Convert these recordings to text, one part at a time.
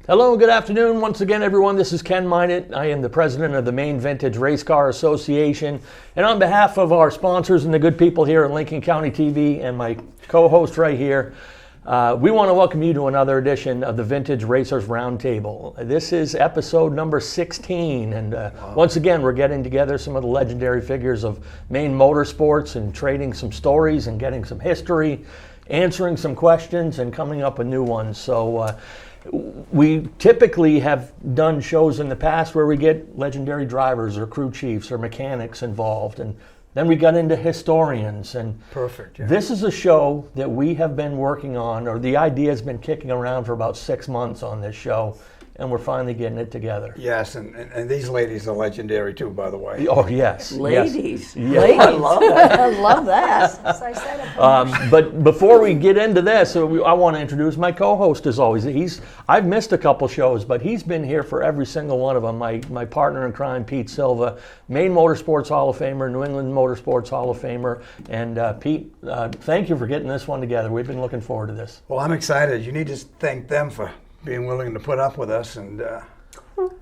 Hello and good afternoon once again, everyone. This is Ken Minot. I am the president of the Maine Vintage Race Car Association. And on behalf of our sponsors and the good people here at Lincoln County TV and my co-host right here, we want to welcome you to another edition of the Vintage Racers Roundtable. This is episode number 16. And once again, we're getting together some of the legendary figures of Maine motorsports and trading some stories and getting some history, answering some questions and coming up with new ones. So we typically have done shows in the past where we get legendary drivers or crew chiefs or mechanics involved, and then we got into historians. And perfect. Yeah. This is a show that we have been working on, or the idea has been kicking around for about 6 months on this show, and we're finally getting it together. Yes, and these ladies are legendary too, by the way. Oh, yes. Ladies. Yes. Ladies. I love that. I love that. As I said, But before we get into this, I want to introduce my co-host as always. I've missed a couple shows, but he's been here for every single one of them. My partner in crime, Pete Silva, Maine Motorsports Hall of Famer, New England Motorsports Hall of Famer. And Pete, thank you for getting this one together. We've been looking forward to this. Well, I'm excited. You need to thank them for being willing to put up with us, and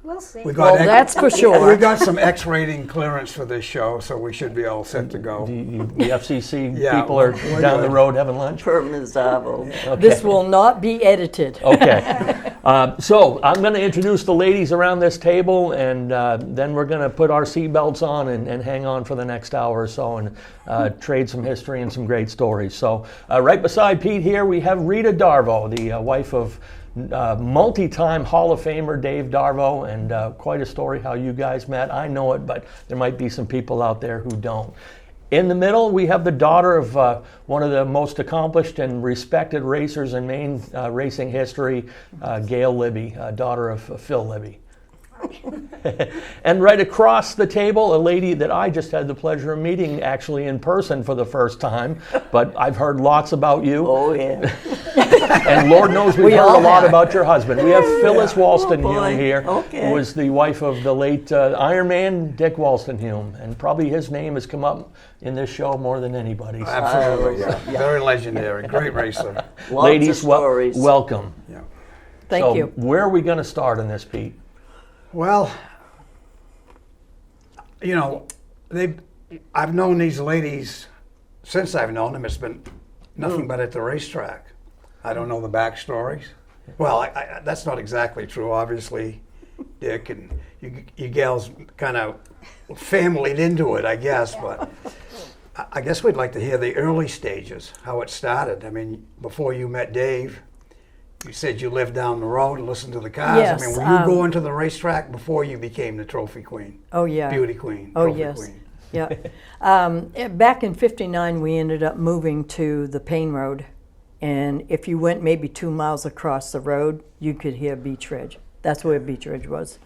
we'll see. That's for sure. We got some X-rating clearance for this show, so we should be all set to go. The FCC Yeah, people are we're down good. the road having lunch. Permizavo. Okay. This will not be edited. Okay. So I'm going to introduce the ladies around this table, and then we're going to put our seatbelts on and hang on for the next hour or so and trade some history and some great stories. So right beside Pete here, we have Rita Darvo, the wife of multi-time Hall of Famer Dave Darvo, and quite a story how you guys met. I know it, but there might be some people out there who don't. In the middle, we have the daughter of one of the most accomplished and respected racers in Maine racing history, Gail Libby, daughter of Phil Libby. And right across the table, a lady that I just had the pleasure of meeting actually in person for the first time, but I've heard lots about you. Oh, yeah. And Lord knows we've heard all a lot have. about your husband. We have Phyllis Oh, Walston boy. Hume here, Okay. who was the wife of the late Iron Man, Dick Walston Hume. And probably his name has come up in this show more than anybody's. Absolutely, yeah. Very legendary, great racer. Lots Ladies, of stories. welcome. Yeah. Thank So you. where are we going to start on this, Pete? Well, I've known these ladies since I've known them. It's been nothing but at the racetrack. I don't know the backstories. Well, I, that's not exactly true. Obviously, Dick and you gals kind of familyed into it, I guess. But I guess we'd like to hear the early stages, how it started. I mean, before you met Dave, you said you lived down the road and listened to the cars. Yes, I mean, were you going to the racetrack before you became the trophy queen? Oh, yeah. Beauty queen. Oh, trophy yes. Queen. Yeah. Back in '59, we ended up moving to the Payne Road. And if you went maybe 2 miles across the road, you could hear Beach Ridge. That's where Beach Ridge was.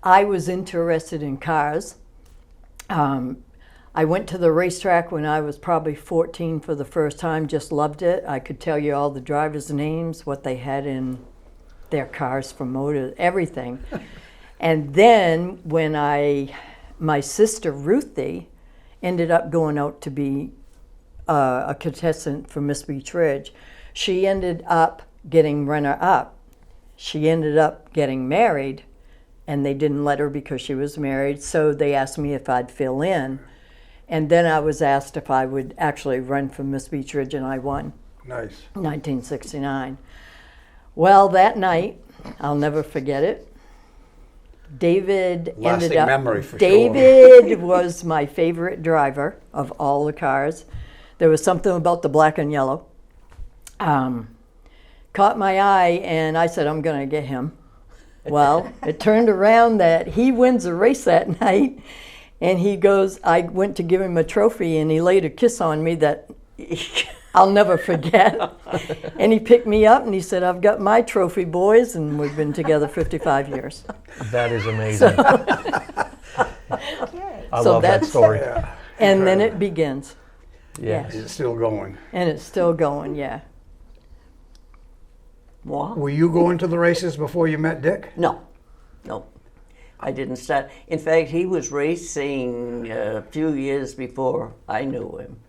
I was interested in cars. I went to the racetrack when I was probably 14 for the first time, just loved it. I could tell you all the drivers' names, what they had in their cars for motors, everything. And then when my sister Ruthie ended up going out to be a contestant for Miss Beach Ridge, she ended up getting runner-up. She ended up getting married, and they didn't let her because she was married, so they asked me if I'd fill in. And then I was asked if I would actually run for Miss Beach Ridge, and I won. Nice. 1969. Well, that night, I'll never forget it. David Lasting ended up. memory for sure. David was my favorite driver of all the cars. There was something about the black and yellow. Caught my eye, and I said, I'm going to get him. Well, it turned around that he wins a race that night, and he goes, I went to give him a trophy, and he laid a kiss on me that I'll never forget. And he picked me up, and he said, I've got my trophy, boys, and we've been together 55 years. That is amazing. Okay. I So love that that's- story. Yeah. And then it begins. Yes. It's still going. And it's still going, yeah. Moi? Were you going to the races before you met Dick? No. I didn't start. In fact, he was racing a few years before I knew him.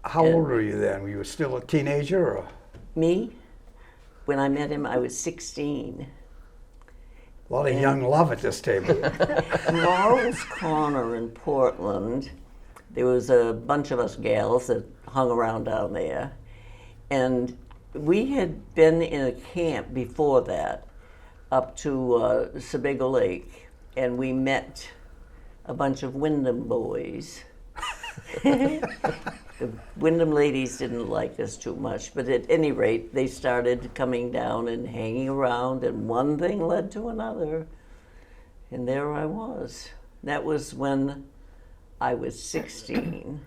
How old were you then? Were you still a teenager? Or? Me, when I met him, I was 16. A lot of young love at this table. Laurel's Corner in Portland, there was a bunch of us gals that hung around down there. And we had been in a camp before that up to Sebago Lake, and we met a bunch of Wyndham boys. The Wyndham ladies didn't like us too much, but at any rate, they started coming down and hanging around, and one thing led to another, and there I was. That was when I was 16.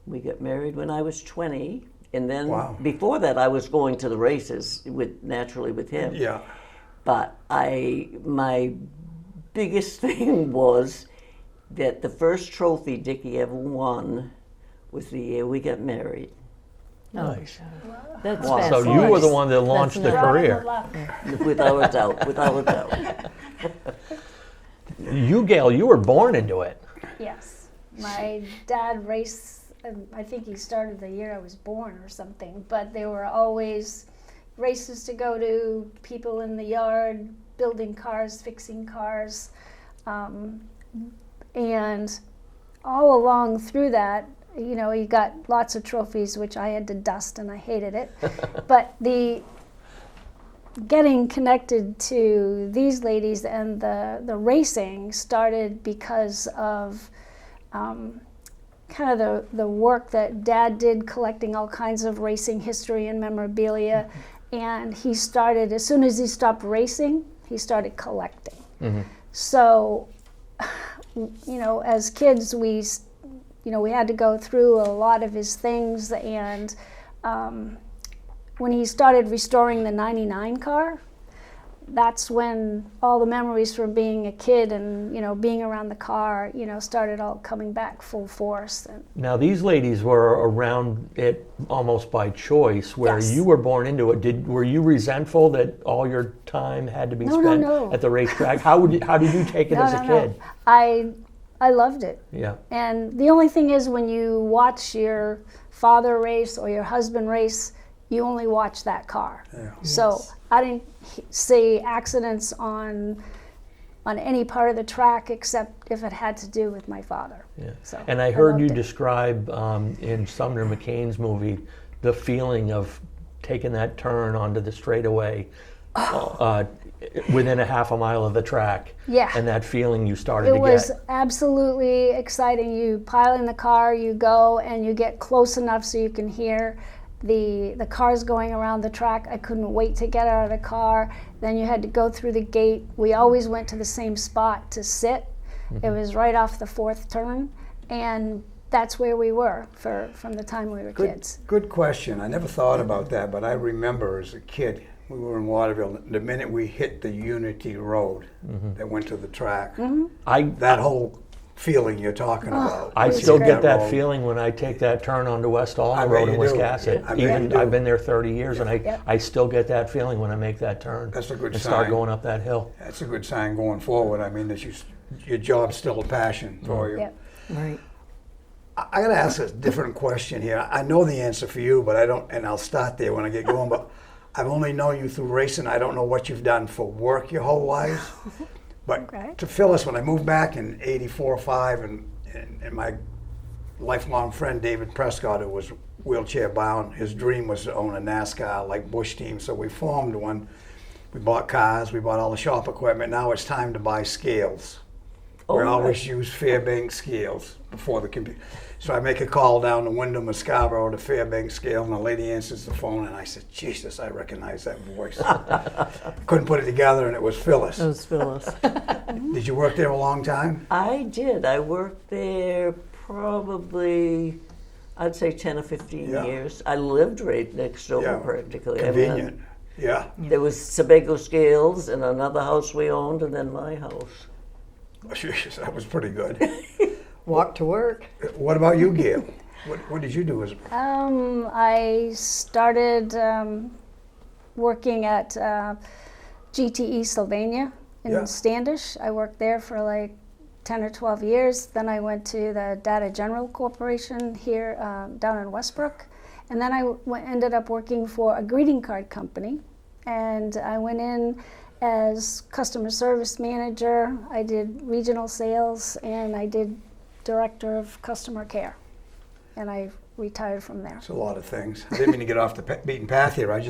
We got married when I was 20, and then Wow. before that, I was going to the races naturally with him. Yeah. But my biggest thing was that the first trophy Dickie ever won was the year we got married. Nice. That's Wow. So you were the one that launched the not- career. Without a doubt, without a doubt. You, Gail, you were born into it. Yes. My dad raced, I think he started the year I was born or something, but there were always races to go to, people in the yard, building cars, fixing cars. And all along through that, you know, you got lots of trophies, which I had to dust and I hated it. But the getting connected to these ladies and the racing started because of kind of the work that Dad did collecting all kinds of racing history and memorabilia. And he started, as soon as he stopped racing, he started collecting. So, you know, as kids, we had to go through a lot of his things. And when he started restoring the 99 car, that's when all the memories from being a kid and, you know, being around the car, you know, started all coming back full force. And Now, these ladies were around it almost by choice, where Yes. you were born into it. Were you resentful that all your time had to be No, spent no. at the racetrack? How did you take it as a kid? I loved it. Yeah. And the only thing is, when you watch your father race or your husband race, you only watch that car. Yeah. So I didn't see accidents on any part of the track except if it had to do with my father. Yeah. So And I heard loved you it. describe in Sumner McCain's movie the feeling of taking that turn onto the straightaway within a half a mile of the track. Yeah. And that feeling you started It to was get. absolutely exciting. You pile in the car, you go, and you get close enough so you can hear the cars going around the track. I couldn't wait to get out of the car. Then you had to go through the gate. We always went to the same spot to sit. It was right off the fourth turn, and that's where we were from the time we were kids. Good question. I never thought about that, but I remember as a kid, we were in Waterville, the minute we hit the Unity Road that went to the track, that whole feeling you're talking about. I when you still hit get that road. feeling when I take that turn onto West I Allen bet Road in you do. Wiscasset. I bet Even you do. I've been there 30 years, and Yep. I still get that feeling when I make that turn. That's a good and start sign. going up that hill. That's a good sign going forward. I mean, that your job's still a passion for you. Yep. Right. I got to ask a different question here. I know the answer for you, but I don't, and I'll start there when I get going. But I've only known you through racing. I don't know what you've done for work your whole life. But Okay. to Phyllis, when I moved back in '84 or '85, and my lifelong friend David Prescott, who was wheelchair bound, his dream was to own a NASCAR like Busch team. So we formed one. We bought cars. We bought all the shop equipment. Now it's time to buy scales. We always use Fairbanks scales before the computer. So I make a call down to Wyndham or Scarborough to Fairbanks scale, and the lady answers the phone, and I said, Jesus, I recognize that voice. Couldn't put it together, and it was Phyllis. Those Phyllis. Did you work there a long time? I did. I worked there probably, I'd say 10 or 15 Yeah. years. I lived right next door Yeah. practically. Convenient. Yeah. There was Sebago Scales and another house we owned, and then my house. That was pretty good. Walk to work. What about you, Gail? What did you do as a I started working at GTE Sylvania in Yeah. Standish. I worked there for like 10 or 12 years. Then I went to the Data General Corporation here down in Westbrook. And then I ended up working for a greeting card company. And I went in as customer service manager. I did regional sales, and I did director of customer care. And I retired from there. It's a lot of things. I didn't mean to get off the beaten path here. As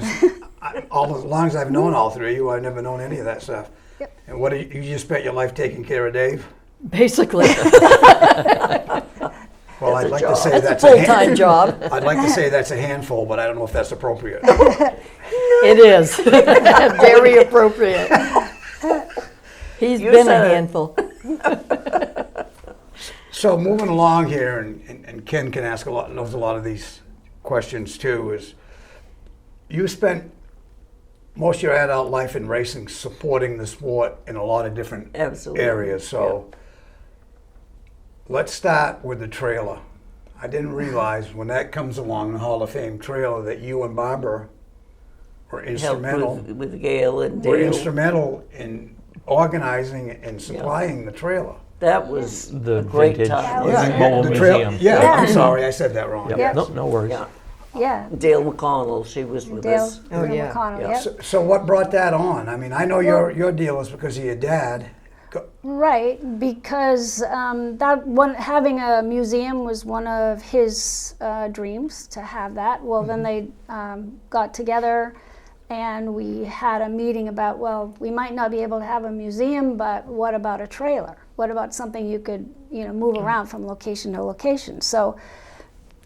long as I've known all three of you, I've never known any of that stuff. Yep. And what you just spent your life taking care of Dave? Basically, Well, I'd like to say it's a that's full-time job. I'd like to say that's a handful, but I don't know if that's appropriate. It is. Very appropriate. He's You been a said it. handful. So moving along here, and Ken can knows a lot of these questions too, is you spent most of your adult life in racing supporting the sport in a lot of different Absolutely. areas. So let's start with the trailer. I didn't realize when that comes along, the Hall of Fame trailer, that you and Barbara were Helped instrumental. with Gail and Were Dale. instrumental in organizing and supplying the trailer. That was The a great vintage time. Mobile the Museum. Yeah, Yeah. I'm sorry, I said that wrong. Yep. Yeah. No worries. Yeah. Yeah. Dale McConnell, she was with Dale, us. Oh, Dale yeah. McConnell, Yeah. yep. So what brought that on? I mean, I know your deal is because of your dad. Right, because having a museum was one of his dreams to have that. Well, then they got together, and we had a meeting about, well, we might not be able to have a museum, but what about a trailer? What about something you could, move around from location to location? So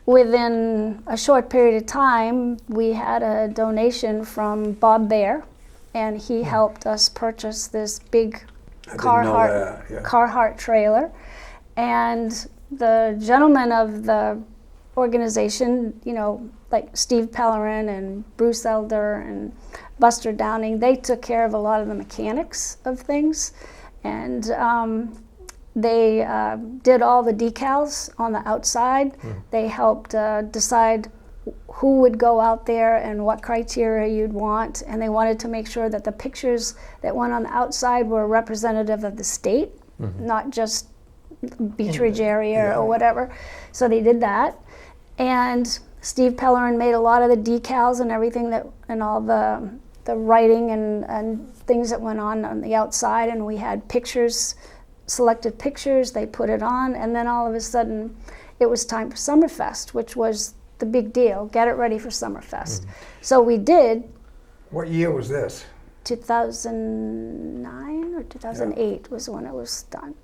within a short period of time, we had a donation from Bob Baer, and he helped us purchase this big didn't know that, yeah. Carhartt trailer. And the gentlemen of the organization, like Steve Pellerin and Bruce Elder and Buster Downing, they took care of a lot of the mechanics of things. And they did all the decals on the outside. They helped decide who would go out there and what criteria you'd want, and they wanted to make sure that the pictures that went on the outside were representative of the state, not just Beach Ridge area or whatever. So they did that, and Steve Pellerin made a lot of the decals and everything and all the writing and things that went on the outside, and we had pictures, selected pictures. They put it on, and then all of a sudden, it was time for Summerfest, which was the big deal. Get it ready for Summerfest. So we did. What year was this? 2009 or 2008 was when it was done.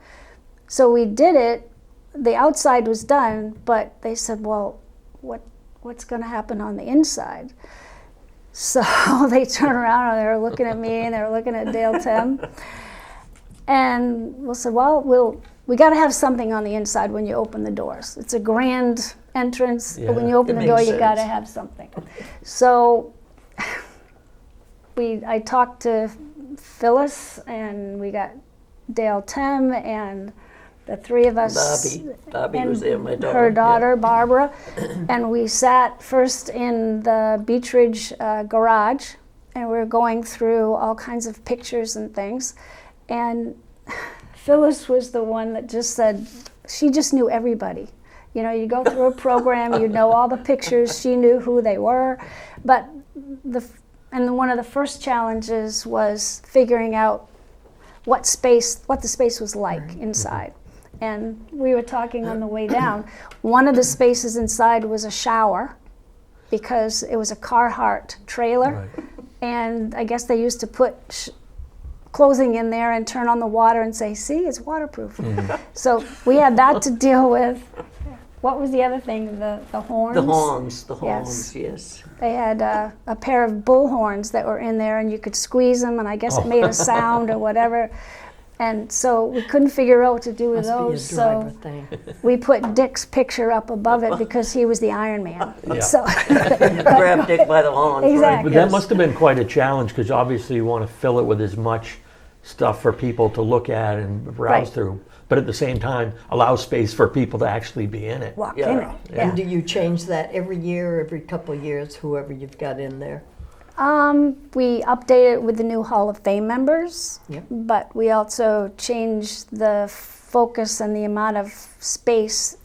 So we did it. The outside was done, but they said, well, what's going to happen on the inside? So they turned around and they were looking at me and they were looking at Dale Tim. And we said, well, we got to have something on the inside when you open the doors. It's a grand entrance, but when you open it the door, makes you got to sense. have something. So I talked to Phyllis, and we got Dale Tim, and the three of us. Bobby and was there, my daughter. her yeah. daughter, Barbara, and we sat first in the Beach Ridge garage, and we were going through all kinds of pictures and things. And Phyllis was the one that just said, she just knew everybody. You go through a program, you know all the pictures, she knew who they were. But one of the first challenges was figuring out what the space was like inside. And we were talking on the way down. One of the spaces inside was a shower, because it was a Carhartt trailer. Right. And I guess they used to put clothing in there and turn on the water and say, see, it's waterproof. So we had that to deal with. What was the other thing? The horns? The horns, yes. They had a pair of bull horns that were in there, and you could squeeze them, and I guess it made a sound or whatever. And so we couldn't figure out what to do with Must those. be a driver So thing. we put Dick's picture up above it because he was the Iron Man. Yeah. So Grab Dick by the horns, right? Exactly. But that must have been quite a challenge, because obviously you want to fill it with as much stuff for people to look at and browse Right. through, but at the same time allow space for people to actually be in it. walk Yeah. in it. And do you change that every year, every couple of years, whoever you've got in there? We update it with the new Hall of Fame members, Yep. but we also changed the focus and the amount of space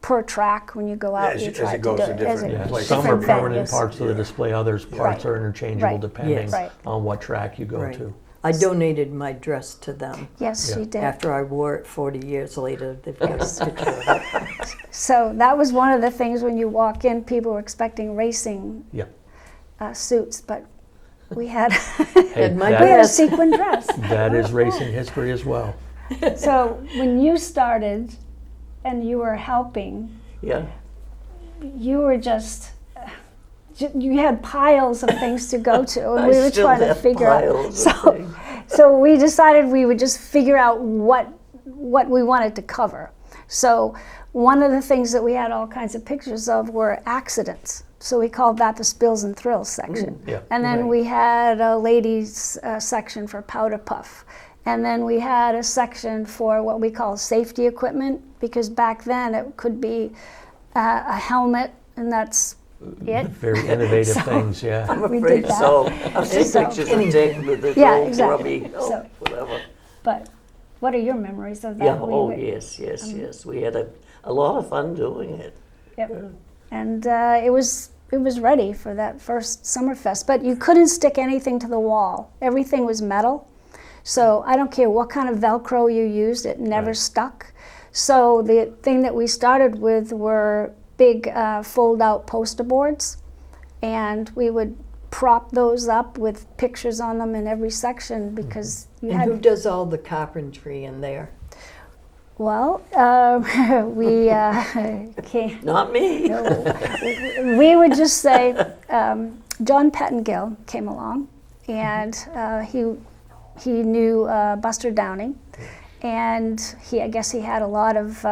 per track when you go out. As you it try goes do to it different as a- Yeah, places. some are different permanent venues. parts of the display, others parts are interchangeable Right. depending Yes. Right. on what track you go Right. to. I donated my dress to them. Yes, Yeah. she did. After I wore it 40 years later, they've got a picture of it. So that was one of the things when you walk in, people were expecting racing Yeah. suits, but we had Hey, And my we had a dress. sequin dress. that is racing history as well. So when you started and you were helping, Yeah. you were just you had piles of things to go to, and I we were still trying to have figure piles out. of things. So we decided we would just figure out what we wanted to cover. So one of the things that we had all kinds of pictures of were accidents. So we called that the spills and thrills section. Yeah. And then we had a ladies section for powder puff. And then we had a section for what we call safety equipment, because back then it could be a helmet, and that's it. Very innovative things, yeah. I'm We afraid did that. so. I've seen So- pictures of Dick with his Yeah, old exactly. grubby, So- whatever. But what are your memories of that? Yeah, We oh, would- yes, yes. We had a lot of fun doing it. Yep. And it was ready for that first Summerfest, but you couldn't stick anything to the wall. Everything was metal. So I don't care what kind of Velcro you used, it never Right. stuck. So the thing that we started with were big fold-out poster boards, and we would prop those up with pictures on them in every section because you And who had, does all the carpentry in there? well, we came. Not me. We would just say, John Pettingill came along, and he knew Buster Downing, and I guess he had a lot of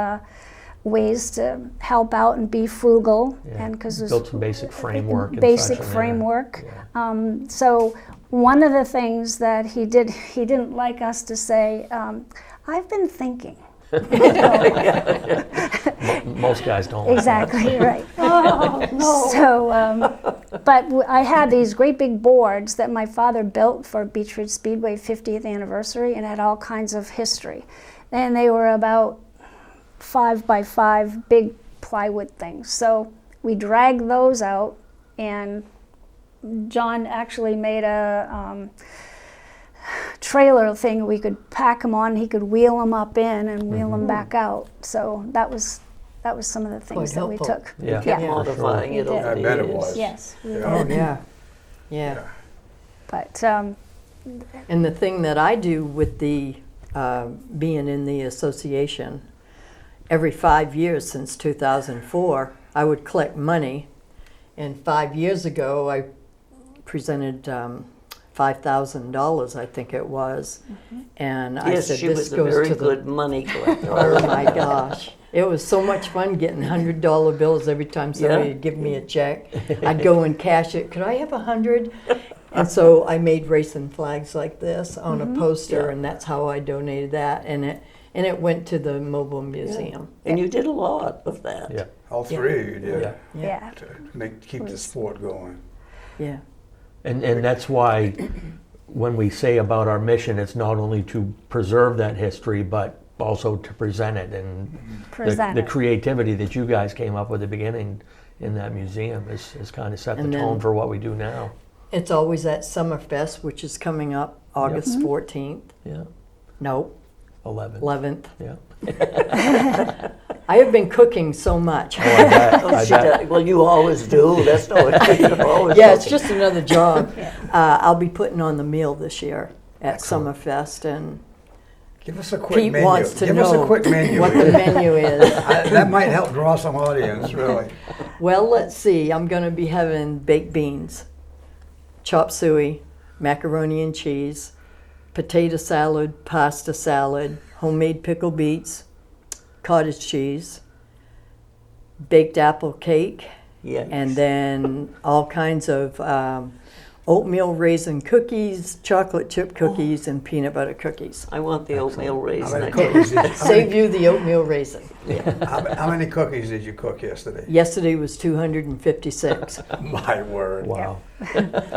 ways to help out and be frugal, Yeah. and because Built some basic framework. and basic such in there. framework. Yeah. So one of the things that he didn't like us to say, I've been thinking. Most guys don't. like that. Exactly right. So, but I had these great big boards that my father built for Beechwood Speedway 50th anniversary, and had all kinds of history. And they were about 5 by 5 big plywood things. So we dragged those out, and John actually made a trailer thing we could pack them on. He could wheel them up in and wheel them back out. So that was some of the things Quite that we helpful. took. Yeah. Kept Yeah. modifying We it did. over I the bet it years. was. Yes. we Yeah. did. Yeah. Yeah. But And the thing that I do with the being in the association, every 5 years since 2004, I would collect money. And 5 years ago, I presented $5,000, I think it was. And I Yes, said, she this was a goes very to the. good money collector. Oh my gosh. It was so much fun getting $100 bills every time somebody Yeah. would give me a check. I'd go and cash it. Could I have 100? And so I made racing flags like this on a poster, Yeah. and that's how I donated that. And it went to the mobile museum. And you did a lot of that. Yeah. All three you did Yeah. yeah. to keep the sport going. Yeah. And that's why when we say about our mission, it's not only to preserve that history, but also to present it. And Present the it. creativity that you guys came up with at the beginning in that museum is kind of set the And then- tone for what we do now. It's always at Summerfest, which is coming up August 14th. Yeah. No, 11. 11th. Yeah. I have been cooking so much. Oh, I bet. Oh, I she bet. does. Well, you always do. That's no you're always Yeah, it's looking. just another job. I'll be putting on the meal this year at Summerfest, and Give us a quick Pete menu. wants to Give us know a quick menu. what the menu is. That might help draw some audience, really. Well, let's see. I'm going to be having baked beans, chop suey, macaroni and cheese, potato salad, pasta salad, homemade pickled beets, cottage cheese, baked apple cake, Yeah. and then all kinds of oatmeal raisin cookies, chocolate chip cookies, and peanut butter cookies. I want the oatmeal How raisin. many I can't- cookies did Save you the oatmeal raisin. how many cookies did you cook yesterday? Yesterday was 256. My word. Wow.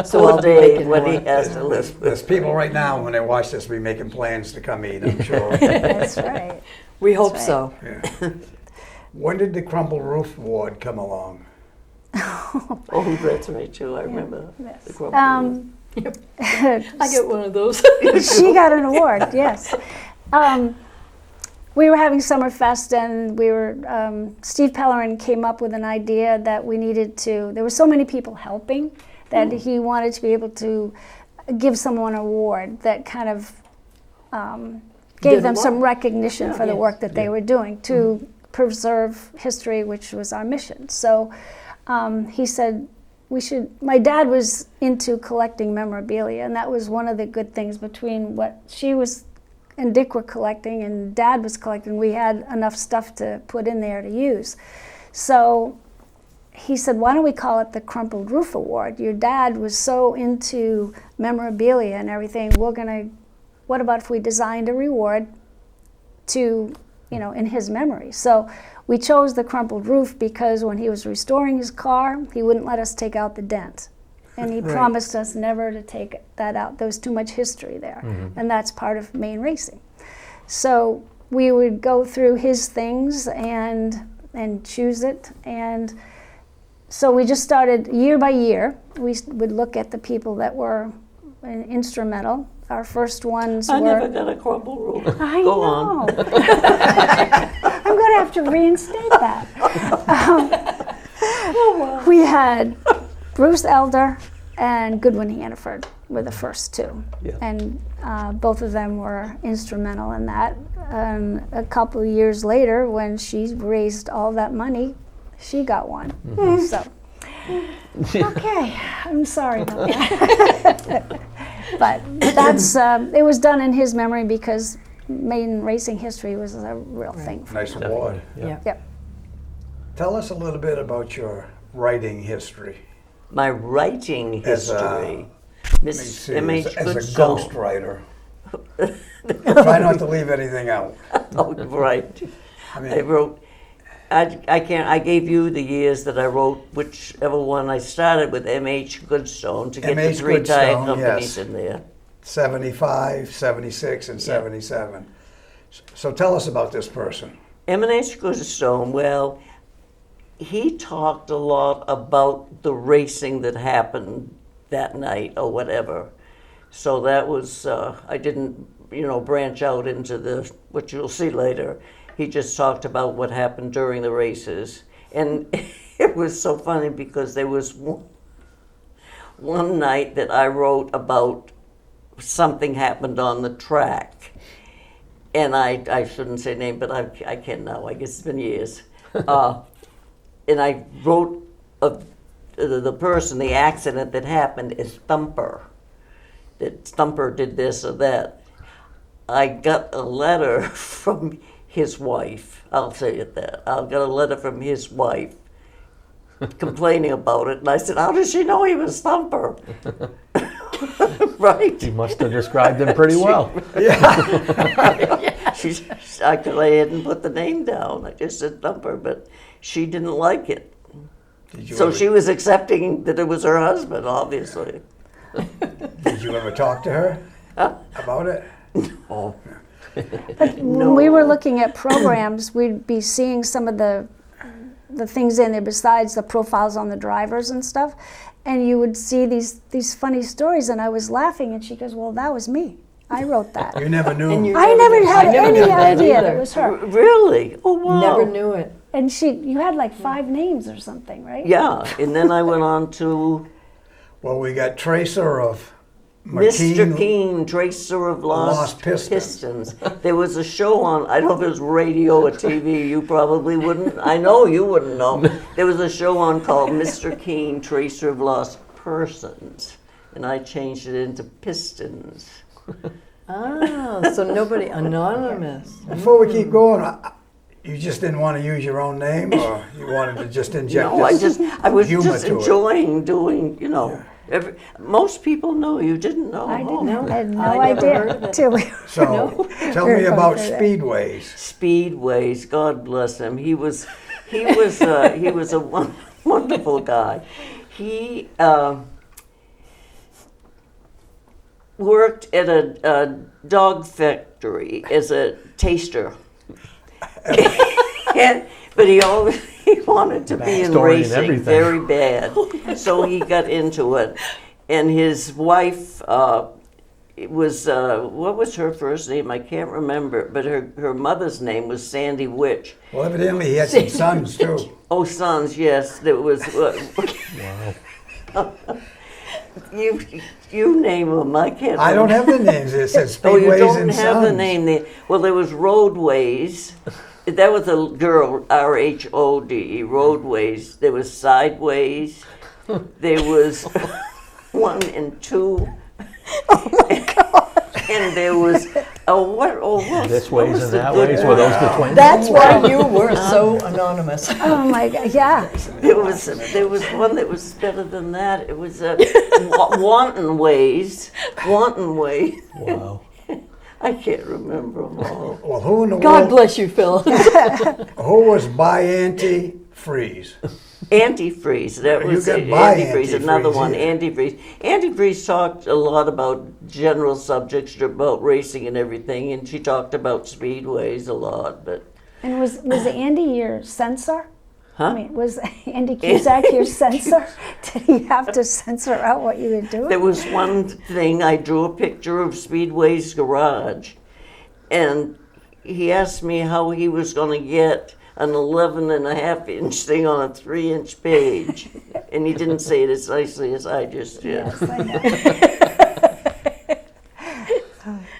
So Poor I'll be Dave, making when he more. has to There's, live. there's people right now, when they watch this, will be making plans to come eat, I'm sure. That's right. We hope right. so. Yeah. When did the crumpled roof award come along? Oh, that's right, too. I remember the crumple. I get one of those. She got an award, yes. We were having Summerfest, and Steve Pellerin came up with an idea that we needed to, there were so many people helping that he wanted to be able to give someone an award that kind of gave them some recognition for the work that they were doing to preserve history, which was our mission. So he said, my dad was into collecting memorabilia, and that was one of the good things between what she was and Dick were collecting and Dad was collecting. We had enough stuff to put in there to use. So he said, why don't we call it the Crumpled Roof Award? Your dad was so into memorabilia and everything. What about if we designed a reward to, in his memory? So we chose the crumpled roof because when he was restoring his car, he wouldn't let us take out the dent. And he promised us never to take that out. There was too much history there. And that's part of Maine racing. So we would go through his things and choose it. And so we just started year by year. We would look at the people that were instrumental. Our first ones I were... never got a crumple roof. I Go know. on. I'm going to have to reinstate that. We had Bruce Elder and Goodwin Hannaford were the first two. Yeah. And both of them were instrumental in that. And a couple of years later, when she raised all that money, she got one. So, okay, I'm sorry about that. But that's, it was done in his memory because Maine racing history was a real thing. Nice award. Yep. Tell us a little bit about your writing history. My writing As history. Miss M.H. As a Goodstone. ghostwriter. Try not to leave anything out. Oh, right. I mean, I wrote. I gave you the years that I wrote, whichever one I started with M.H. Goodstone to get the M.H. three tire Goodstone, companies yes. in there. 75, 76, and 77. So tell us about this person. M.H. Goodstone, well, he talked a lot about the racing that happened that night or whatever. So that was, I didn't, branch out into what you'll see later. He just talked about what happened during the races. And it was so funny because there was one night that I wrote about something happened on the track. And I shouldn't say name, but I can now. I guess it's been years. And I wrote of the person, the accident that happened is Thumper. That Thumper did this or that. I got a letter from his wife. I'll say it that. I got a letter from his wife complaining about it. And I said, how does she know he was Thumper? Right? You must have described him pretty well. I hadn't put the name down. I just said Thumper, but she didn't like it. So she was accepting that it was her husband, obviously. Did you ever talk to her about it? Oh. When we were looking at programs, we'd be seeing some of the things in there besides the profiles on the drivers and stuff, and you would see these funny stories, and I was laughing, and she goes, well, that was me. I wrote that. You never knew. I never had I never any knew that idea either. that was her. Really? Oh, wow. Never knew it. And you had like 5 names or something, right? Yeah, and then I went on to Well, we got Tracer of Mr. Keene, Tracer of Lost Pistons. There was a show on, I don't know if it was radio or TV, you probably wouldn't, I know you wouldn't know. There was a show on called Mr. Keene, Tracer of Lost Persons, and I changed it into Pistons. Ah, so nobody, anonymous. Before we keep going, you just didn't want to use your own name, or you wanted to just inject No, I was humor just to it? enjoying doing, most people know, you didn't know. I didn't know. I had no I never heard of idea it. till we So tell me about speedways. Speedways, God bless him. He was a wonderful guy. He worked at a dog factory as a taster. And But he always he wanted to be in Backstory and racing everything. very bad, so he got into it. And his wife it was what was her first name? I can't remember, but her mother's name was Sandy Witch. Well, evidently he had some sons too. Oh, sons, yes, there was. Wow. You name them. I can't. I don't have the names. It says Speedways Oh, you don't and have Sons. the name there. Well, there was Roadways. That was a girl, RHODE, Roadways. There was Sideways. There was 1 and 2. Oh my God. And there was what This what ways was and the that good ways. one? Were those the twins? That's why you were so anonymous. Oh my God, yeah. There was one that was better than that. It was Wanton Ways. Wanton Ways. Wow. I can't remember them all. Well, who in the God world? bless you, Phil. Who was by antifreeze? Antifreeze. That You was got by antifreeze. Another antifreeze, one. yeah. Antifreeze. Antifreeze talked a lot about general subjects about racing and everything, and she talked about speedways a lot. But And was Andy your censor? Huh? I mean, was Andy Cusack your censor? Did he have to censor out what you were doing? there was one thing. I drew a picture of Speedway's garage, and he asked me how he was going to get an 11.5-inch thing on a 3-inch page, and he didn't say it as nicely as I just did. Yes, I know.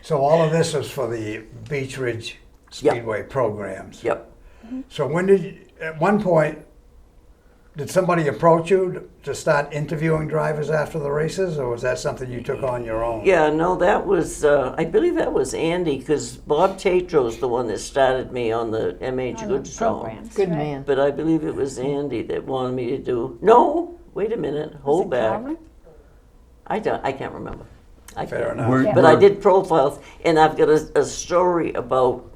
So all of this was for the Beach Ridge Speedway programs. Yep. So when at one point, did somebody approach you to start interviewing drivers after the races, or was that something you took on your own? Yeah, no, that was, I believe that was Andy, because Bob Tatro's the one that started me on the MH Goodstone. Programs, Good right. man. But I believe it was Andy that wanted me to do, no, wait a minute, Was hold it back. Calvin? I can't remember. I Fair can't. enough. We're- But I did profiles, and I've got a story about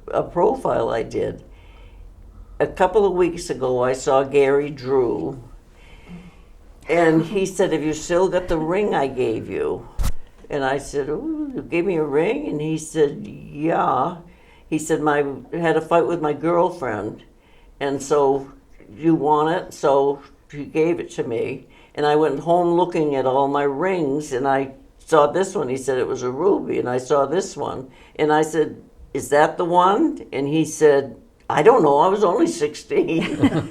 a profile I did. A couple of weeks ago, I saw Gary Drew, and he said, "Have you still got the ring I gave you?" And I said, "Oh, you gave me a ring?" And he said, "Yeah." He said, "I had a fight with my girlfriend, and so you want it?" So he gave it to me, and I went home looking at all my rings, and I saw this one. He said it was a ruby, and I saw this one, and I said, "Is that the one?" And he said, "I don't know, I was only 16.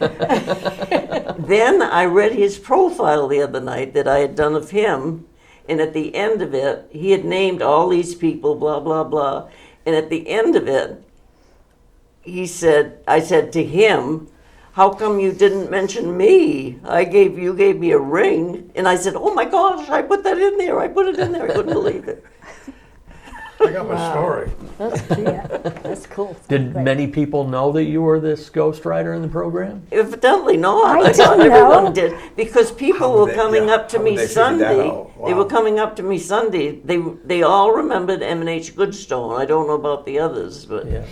Then I read his profile the other night that I had done of him, and at the end of it, he had named all these people, blah, blah, blah. And at the end of it, I said to him, "How come you didn't mention me? You gave me a ring." And I said, "Oh my gosh, I put that in there. I put it in there. I couldn't believe it." I got my story. That's cool. Did many people know that you were this ghost rider in the program? Evidently not. I I thought didn't know. everyone did, because people How were would they- coming yeah, up to how me would they figure that Sunday. out? They were Wow. coming up to me Sunday. They all remembered M&H Goodstone. I don't know about the others, but Yeah.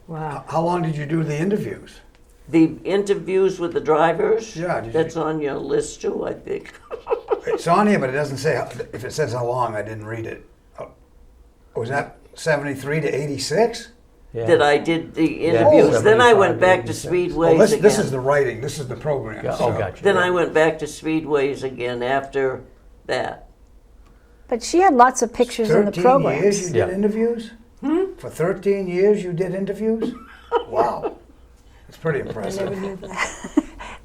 Wow. How long did you do the interviews? the interviews with the drivers. Yeah, did you- that's on your list too, I think. It's on here, but it doesn't say, if it says how long, I didn't read it. Was that 73 to 86? Yeah. That I did the interviews. Then I 75 went back to 86. Speedways Well, again. this is the writing, this is the program. Yeah, so- oh, gotcha. Then I went back to Speedways again after that. But she had lots of pictures in the 13 programs. years you did Yeah. interviews? For 13 years you did interviews? Wow. That's pretty impressive.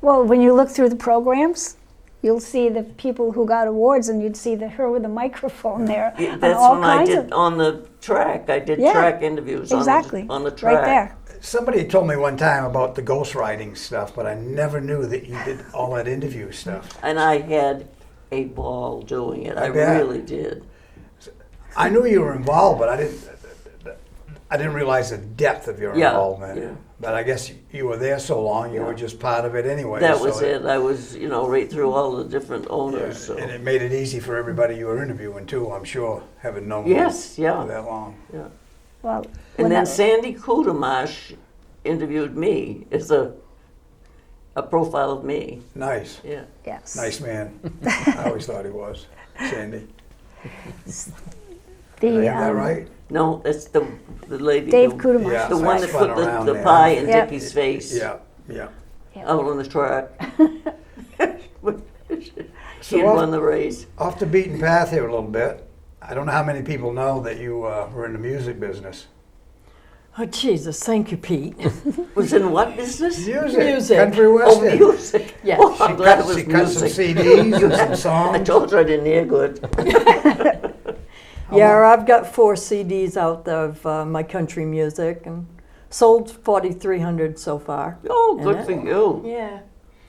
Well, when you look through the programs, you'll see the people who got awards, and you'd see her with a microphone there. Yeah, and that's all when I kinds did of, on the track. I did Yeah, track interviews exactly on the track. right there. Somebody told me one time about the ghostwriting stuff, but I never knew that you did all that interview stuff. And I had a ball doing it. I bet. really did. I knew you were involved, but I didn't realize the depth of your Yeah, involvement. yeah. But I guess you were there so long, you were just part of it anyway. That so was it. I was, right through all the different Yeah, owners. So. and it made it easy for everybody you were interviewing too, I'm sure, having known Yes, you yeah. for that long. Yeah. Well, And when then that- Sandy Kudamash interviewed me as a profile of me. Nice, Yeah. yes. nice man. I always thought he was, Sandy. Did I The have that right? No, that's the lady. Dave the, Kudamar. Yeah. The one that Spun put around the there. pie in Yep. Dickie's face Yeah, yeah. out on the track. She So had off- won the race. Off the beaten path here a little bit. I don't know how many people know that you were in the music business. Oh, Jesus, thank you, Pete. Was in what business? Music. Country Oh, western. music. Yeah. Oh, I'm glad it was She cut some music. CDs and some I songs. told her I didn't hear good. Yeah, I've got 4 CDs out of my country music and sold 4,300 so far. Oh, Isn't good it? for you. Yeah,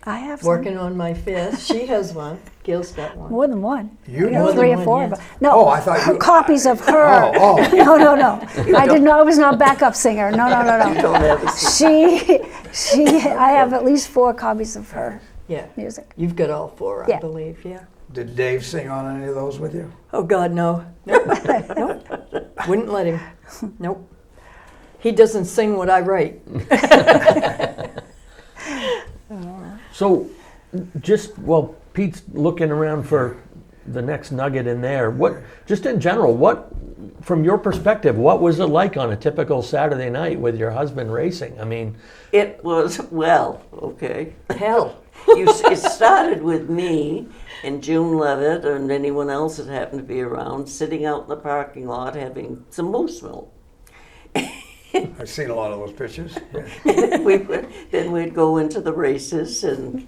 I have some. working on my 5th. She has one. Gil's got one. More than one. You I more got than 3 or one, 4. yes. But no, Oh, I thought you- copies of her. Oh, oh. No. I did not. I was not backup singer. No. You don't have a I have at least 4 copies of her Yeah, music. you've got all 4, I Yeah. believe, yeah. Did Dave sing on any of those with you? Oh, God, no. Nope. Wouldn't let him. Nope. He doesn't sing what I write. So, Pete's looking around for the next nugget in there. What, just in general, from your perspective, what was it like on a typical Saturday night with your husband racing? I mean, It was, well, okay. Hell. It started with me and June Levitt and anyone else that happened to be around sitting out in the parking lot having some moose milk. I've seen a lot of those pictures. Then we'd go into the races and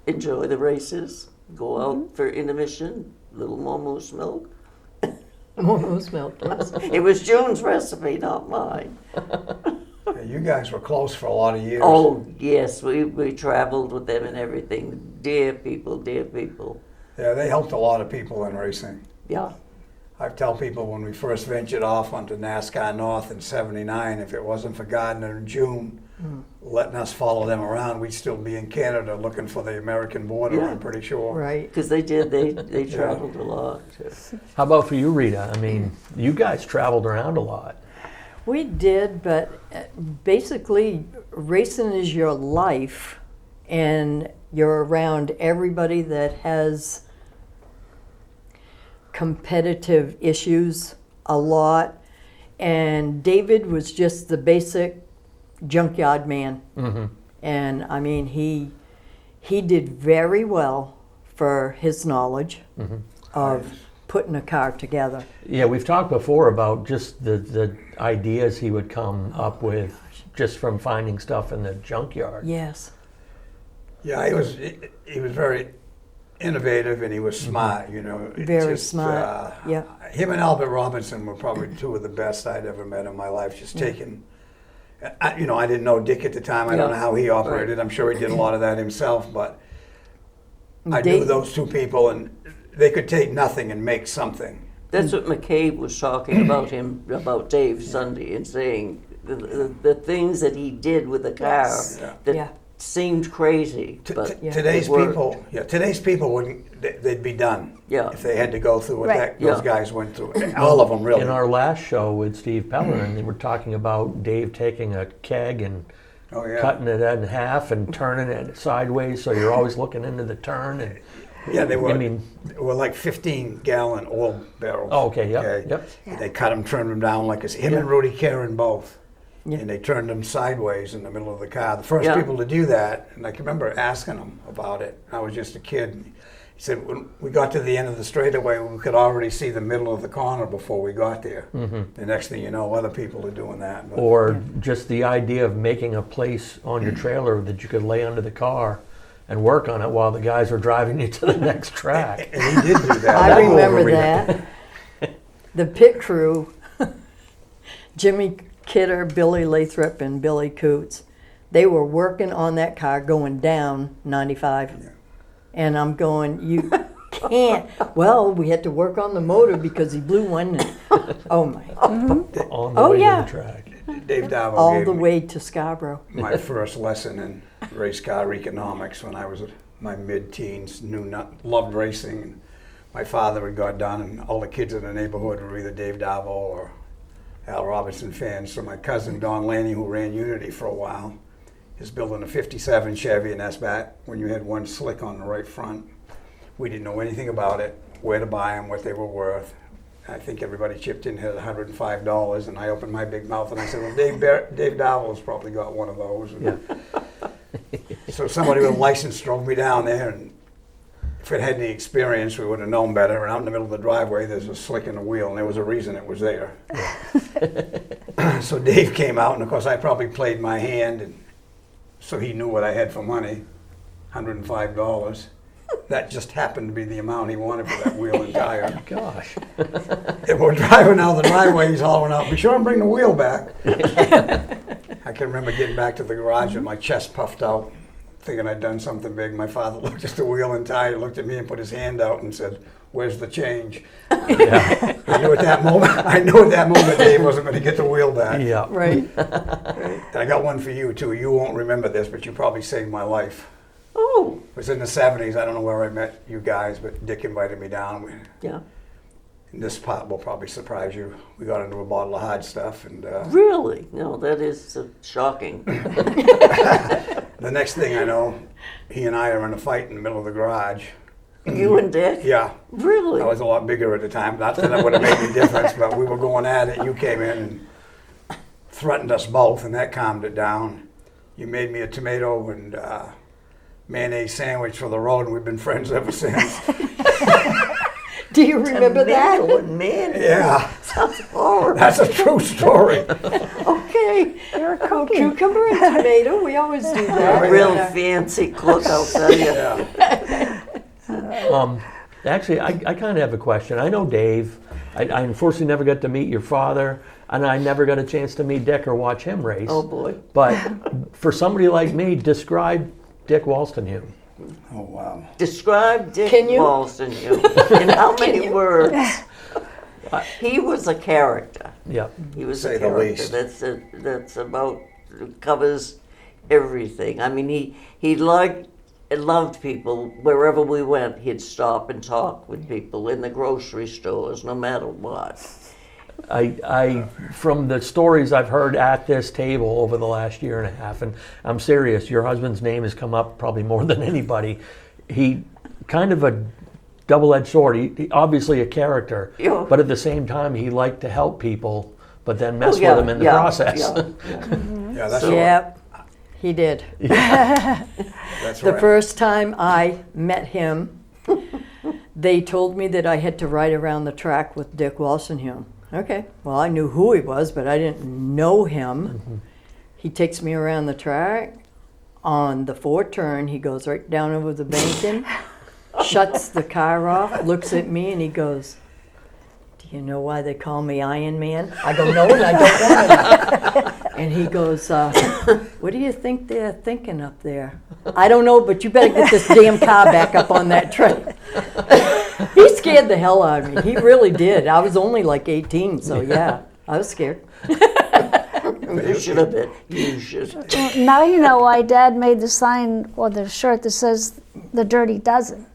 enjoy the races, go out for intermission, a little more moose milk. More moose milk, yes. It was June's recipe, not mine. Yeah, you guys were close for a lot of years. Oh, yes, we traveled with them and everything. Dear people, dear people. Yeah, they helped a lot of people in racing. Yeah. I tell people when we first ventured off onto NASCAR North in '79, if it wasn't for Gardner and June letting us follow them around, we'd still be in Canada looking for the American border, Yeah. I'm pretty sure. Right. Because they did, they traveled a lot. how about for you, Rita? I mean, you guys traveled around a lot. We did, but basically, racing is your life, and you're around everybody that has competitive issues a lot. And David was just the basic junkyard man. Mm-hmm. And I mean, he did very well for his knowledge of putting a car together. Yeah, we've talked before about just the ideas he would come up with just from finding stuff in the junkyard. Yes. Yeah, he was very innovative and he was smart, you know. It Very just, smart. Yeah. Him and Albert Robinson were probably 2 of the best I'd ever met in my life, just taking. I didn't know Dick at the time. I don't know how he operated. I'm sure he did a lot of that himself, but I knew Dave- those 2 people, and they could take nothing and make something. That's what McCabe was talking about Dave Sunday, and saying the things that he did with the car Yes. that Yeah. seemed crazy. But Yeah. Today's it worked. people wouldn't. They'd be done. Yeah. If they had to go through what Right. those Yeah. guys went through. All of them, really. In our last show with Steve Pellerin, they were talking about Dave taking a keg and Oh yeah. cutting it in half and turning it sideways, so you're always looking into the turn. And Yeah, they were. I mean- they were like 15-gallon oil barrels. Oh, okay, yep. And they cut them, turned them down like him and Rudy Karen both. And they turned them sideways in the middle of the car. The first Yeah. people to do that, and I can remember asking him about it. I was just a kid. He said, when we got to the end of the straightaway, we could already see the middle of the corner before we got there. The next thing you know, other people are doing that. But Or just the idea of making a place on your trailer that you could lay under the car and work on it while the guys were driving you to the next track. and he did do that. I That remember over- that. The pit crew, Jimmy Kidder, Billy Lathrop, and Billy Coots, they were working on that car going down 95. Yeah. And I'm going, you can't. Well, we had to work on the motor because he blew one. And, oh my. On the Oh, way yeah. to the track. Dave Davo All gave the me way to Scarborough. my first lesson in race car economics when I was in my mid-teens. Loved racing. And my father had got done, and all the kids in the neighborhood were either Dave Davo or Al Robinson fans. So my cousin Don Laney, who ran Unity for a while, is building a '57 Chevy, and that's back when you had one slick on the right front. We didn't know anything about it, where to buy them, what they were worth. I think everybody chipped in, had $105, and I opened my big mouth and I said, well, Dave Darville's probably got one of those. And Yeah. so somebody with a license drove me down there, and if it had any experience, we would have known better. And out in the middle of the driveway, there's a slick in the wheel, and there was a reason it was there. So Dave came out, and of course I probably played my hand, and so he knew what I had for money, $105. That just happened to be the amount he wanted for that wheel and tire. Gosh. And we're driving down the driveway, he's hollering out, be sure and bring the wheel back. I can remember getting back to the garage with my chest puffed out, thinking I'd done something big. My father looked at the wheel and tire, looked at me and put his hand out and said, where's the change? Yeah. I knew at that moment Dave wasn't going to get the wheel back. Yeah. Right. And I got one for you too. You won't remember this, but you probably saved my life. Oh, It was in the 70s. I don't know where I met you guys, but Dick invited me down. yeah. And this part will probably surprise you. We got into a bottle of hard stuff, and Really? No, that is shocking. the next thing I know, he and I are in a fight in the middle of the garage. You and Dick? Yeah, Really? I was a lot bigger at the time. Not that that would have made any difference, but we were going at it. You came in and threatened us both, and that calmed it down. You made me a tomato and mayonnaise sandwich for the road, and we've been friends ever since. Do you remember that? Tomato and mayonnaise. Yeah, Sounds horrible. that's a true story. Okay. You're a Oh, cookie. cucumber and tomato, we always do that. Real fancy cook, I'll tell you. Yeah. Actually, I kind of have a question. I know Dave. I unfortunately never got to meet your father, and I never got a chance to meet Dick or watch him race. Oh, boy. But for somebody like me, describe Dick Wolstenhulme. Oh, wow. Describe Dick Can you? Wolstenhulme in how many words? He was a character. Yeah. He was Say a the character. least. That's about covers everything. I mean, he loved people. Wherever we went, he'd stop and talk with people in the grocery stores, no matter what. I from the stories I've heard at this table over the last year and a half, and I'm serious, your husband's name has come up probably more than anybody. He kind of a double-edged sword. He obviously a character, Yeah. but at the same time he liked to help people, but then mess yeah, with them in the yeah, process. Yeah, that's Yep, he did. That's The right. first time I met him, they told me that I had to ride around the track with Dick Wolstenhulme. Okay, well, I knew who he was, but I didn't know him. He takes me around the track. On the 4 turn, he goes right down over the banking, shuts the car off, looks at me, and he goes, "Do you know why they call me Iron Man?" I go, "No, and I don't know." And he goes, "What do you think they're thinking up there?" "I don't know, but you better get this damn car back up on that track." He scared the hell out of me. He really did. I was only like 18, so yeah, I was scared. You should have been. You should. Now you know why Dad made the sign or the shirt that says "The Dirty Dozen,"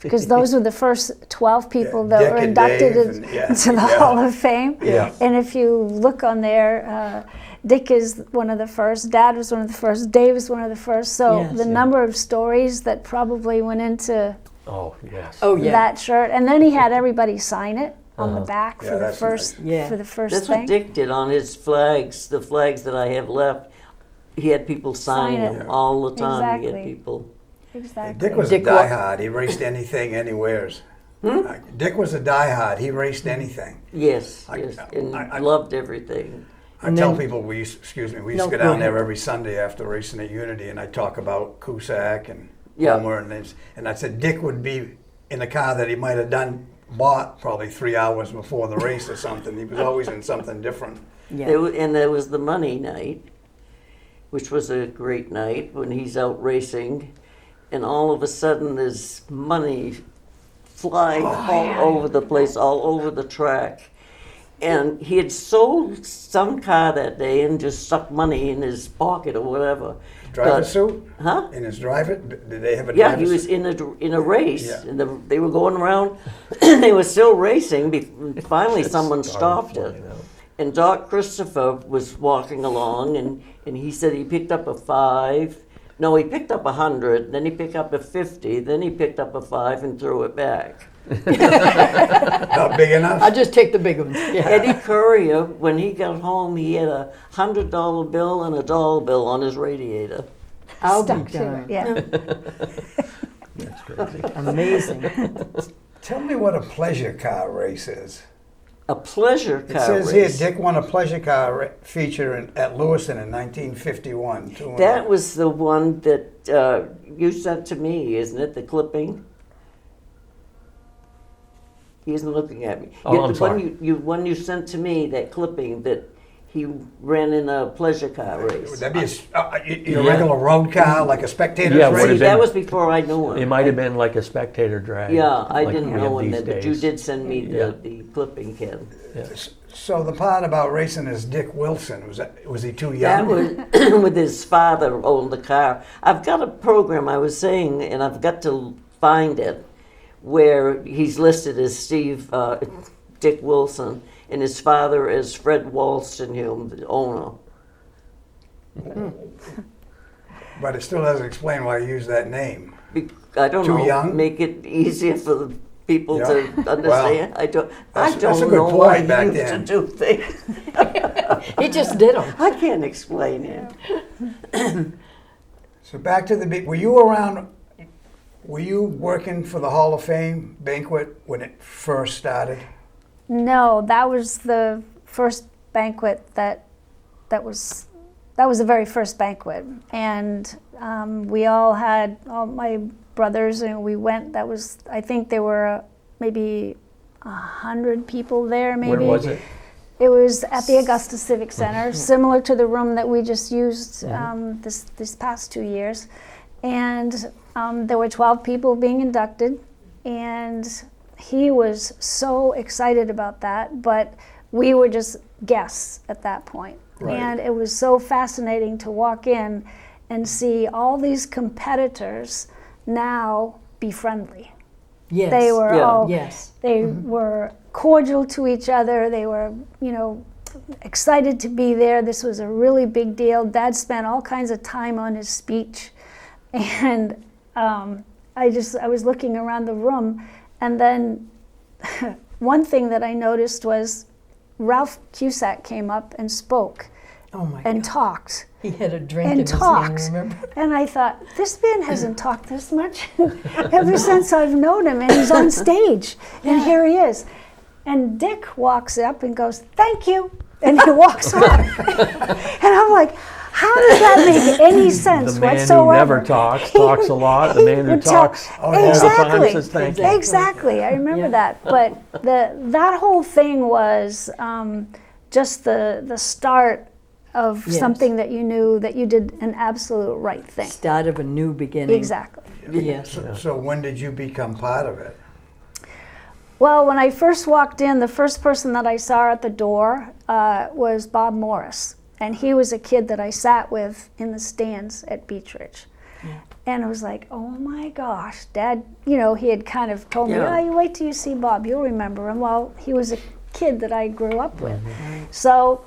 because those were the first 12 people that Dick were and inducted Dave and- yeah, into the yeah. Hall of Fame. Yeah. And if you look on there, Dick is one of the first, Dad was one of the first, Dave is one of the first. So Yes. the number of stories that probably went into Oh, yes. Oh yeah. that shirt, and then he had everybody sign it on the back Yeah, for the that's first nice. Yeah. for the first That's thing. what Dick did on his flags, the flags that I have left. He had people sign Sign it. them all the time. He had Exactly. people. Exactly. Dick was Dick a wa- diehard. He raced anything, anywheres. Dick was a diehard. He raced anything. Yes, I- yes, and I- loved everything. I And tell then- people we used to No, go go down there ahead. every Sunday after racing at Unity, and I talk about Cusack and Yeah. Homer, and I said Dick would be in a car that he might have bought probably 3 hours before the race or something. He was always in something different. Yeah. And there was the money night, which was a great night when he's out racing, and all of a sudden there's money flying all over the place, all over the track. And he had sold some car that day and just stuck money in his pocket or whatever. Driver But- suit? Huh? In his driver? Did they have a Yeah, driver he was suit? in a race, Yeah. and they were going around. They were still racing. Finally, someone stopped it, flying out. and Doc Christopher was walking along, and he said he picked up a 5, No, he picked up 100, then he picked up a 50, then he picked up a 5 and threw it back. Not big enough? I just take the big ones. Yeah. Eddie Courier, when he got home, he had a $100 bill and a dollar bill on his radiator. I'll Stuck be to darned. it. Yeah. That's crazy. Amazing. Tell me what a pleasure car race is. A pleasure It car says race. here Dick won a pleasure car feature at Lewiston in 1951. That was the one that you sent to me, isn't it? The clipping. He isn't looking at me. Oh, I'm the sorry. one you sent to me, that clipping that he ran in a pleasure car race. Would that be your regular road car, like a spectator's Yeah, would race? have See, that been- was before I knew him. It might have been like a spectator drag. Yeah, I like didn't we know have him these then, but you days. did send me Yeah. the clipping, Ken. So the part about racing is Dick Wilson. Was he too That young? was with his father owned the car. I've got a program I was saying, and I've got to find it, where he's listed as Dick Wilson, and his father is Fred Wolstenholme, the owner. But it still doesn't explain why you use that name. I don't Too know. young? Make it easier for the people Yeah. to understand. I that's a don't good know point why he back used then. to do things. He just did them. I can't explain it. So back to the were you around? Were you working for the Hall of Fame banquet when it first started? No, that was the first banquet that was the very first banquet, and we all had all my brothers, and we went. That was, I think there were maybe 100 people there. Maybe. Where was it? It was at the Augusta Civic Center, similar to the room that we just used this past 2 years, and there were 12 people being inducted, and he was so excited about that, but we were just guests at that point. Right. And it was so fascinating to walk in and see all these competitors now be friendly. Yes. They were Yeah. all, Yes. they were cordial to each other. They were, excited to be there. This was a really big deal. Dad spent all kinds of time on his speech. And I was looking around the room, and then one thing that I noticed was Ralph Cusack came up and spoke Oh my and God. talked. He had a drink And in his hand, talked. remember? And I thought, this man hasn't talked this much ever since I've known him, and he's on stage, and here he is. And Dick walks up and goes, "Thank you," and he walks off. And I'm like, how does that make any sense The man whatsoever? who never talks talks a lot. The man who would tell- talks Oh, yeah. all the time Exactly. says thank you. Exactly, I remember Yeah. that. But that whole thing was just the start of Yes. something that you knew that you did an absolute right thing. Start of a new beginning. Exactly. Yes. So when did you become part of it? Well, when I first walked in, the first person that I saw at the door was Bob Morris. And he was a kid that I sat with in the stands at Beech Ridge. And I was like, oh my gosh, Dad, he had kind of told me, Yeah. oh, you wait till you see Bob, you'll remember him. Well, he was a kid that I grew up with. So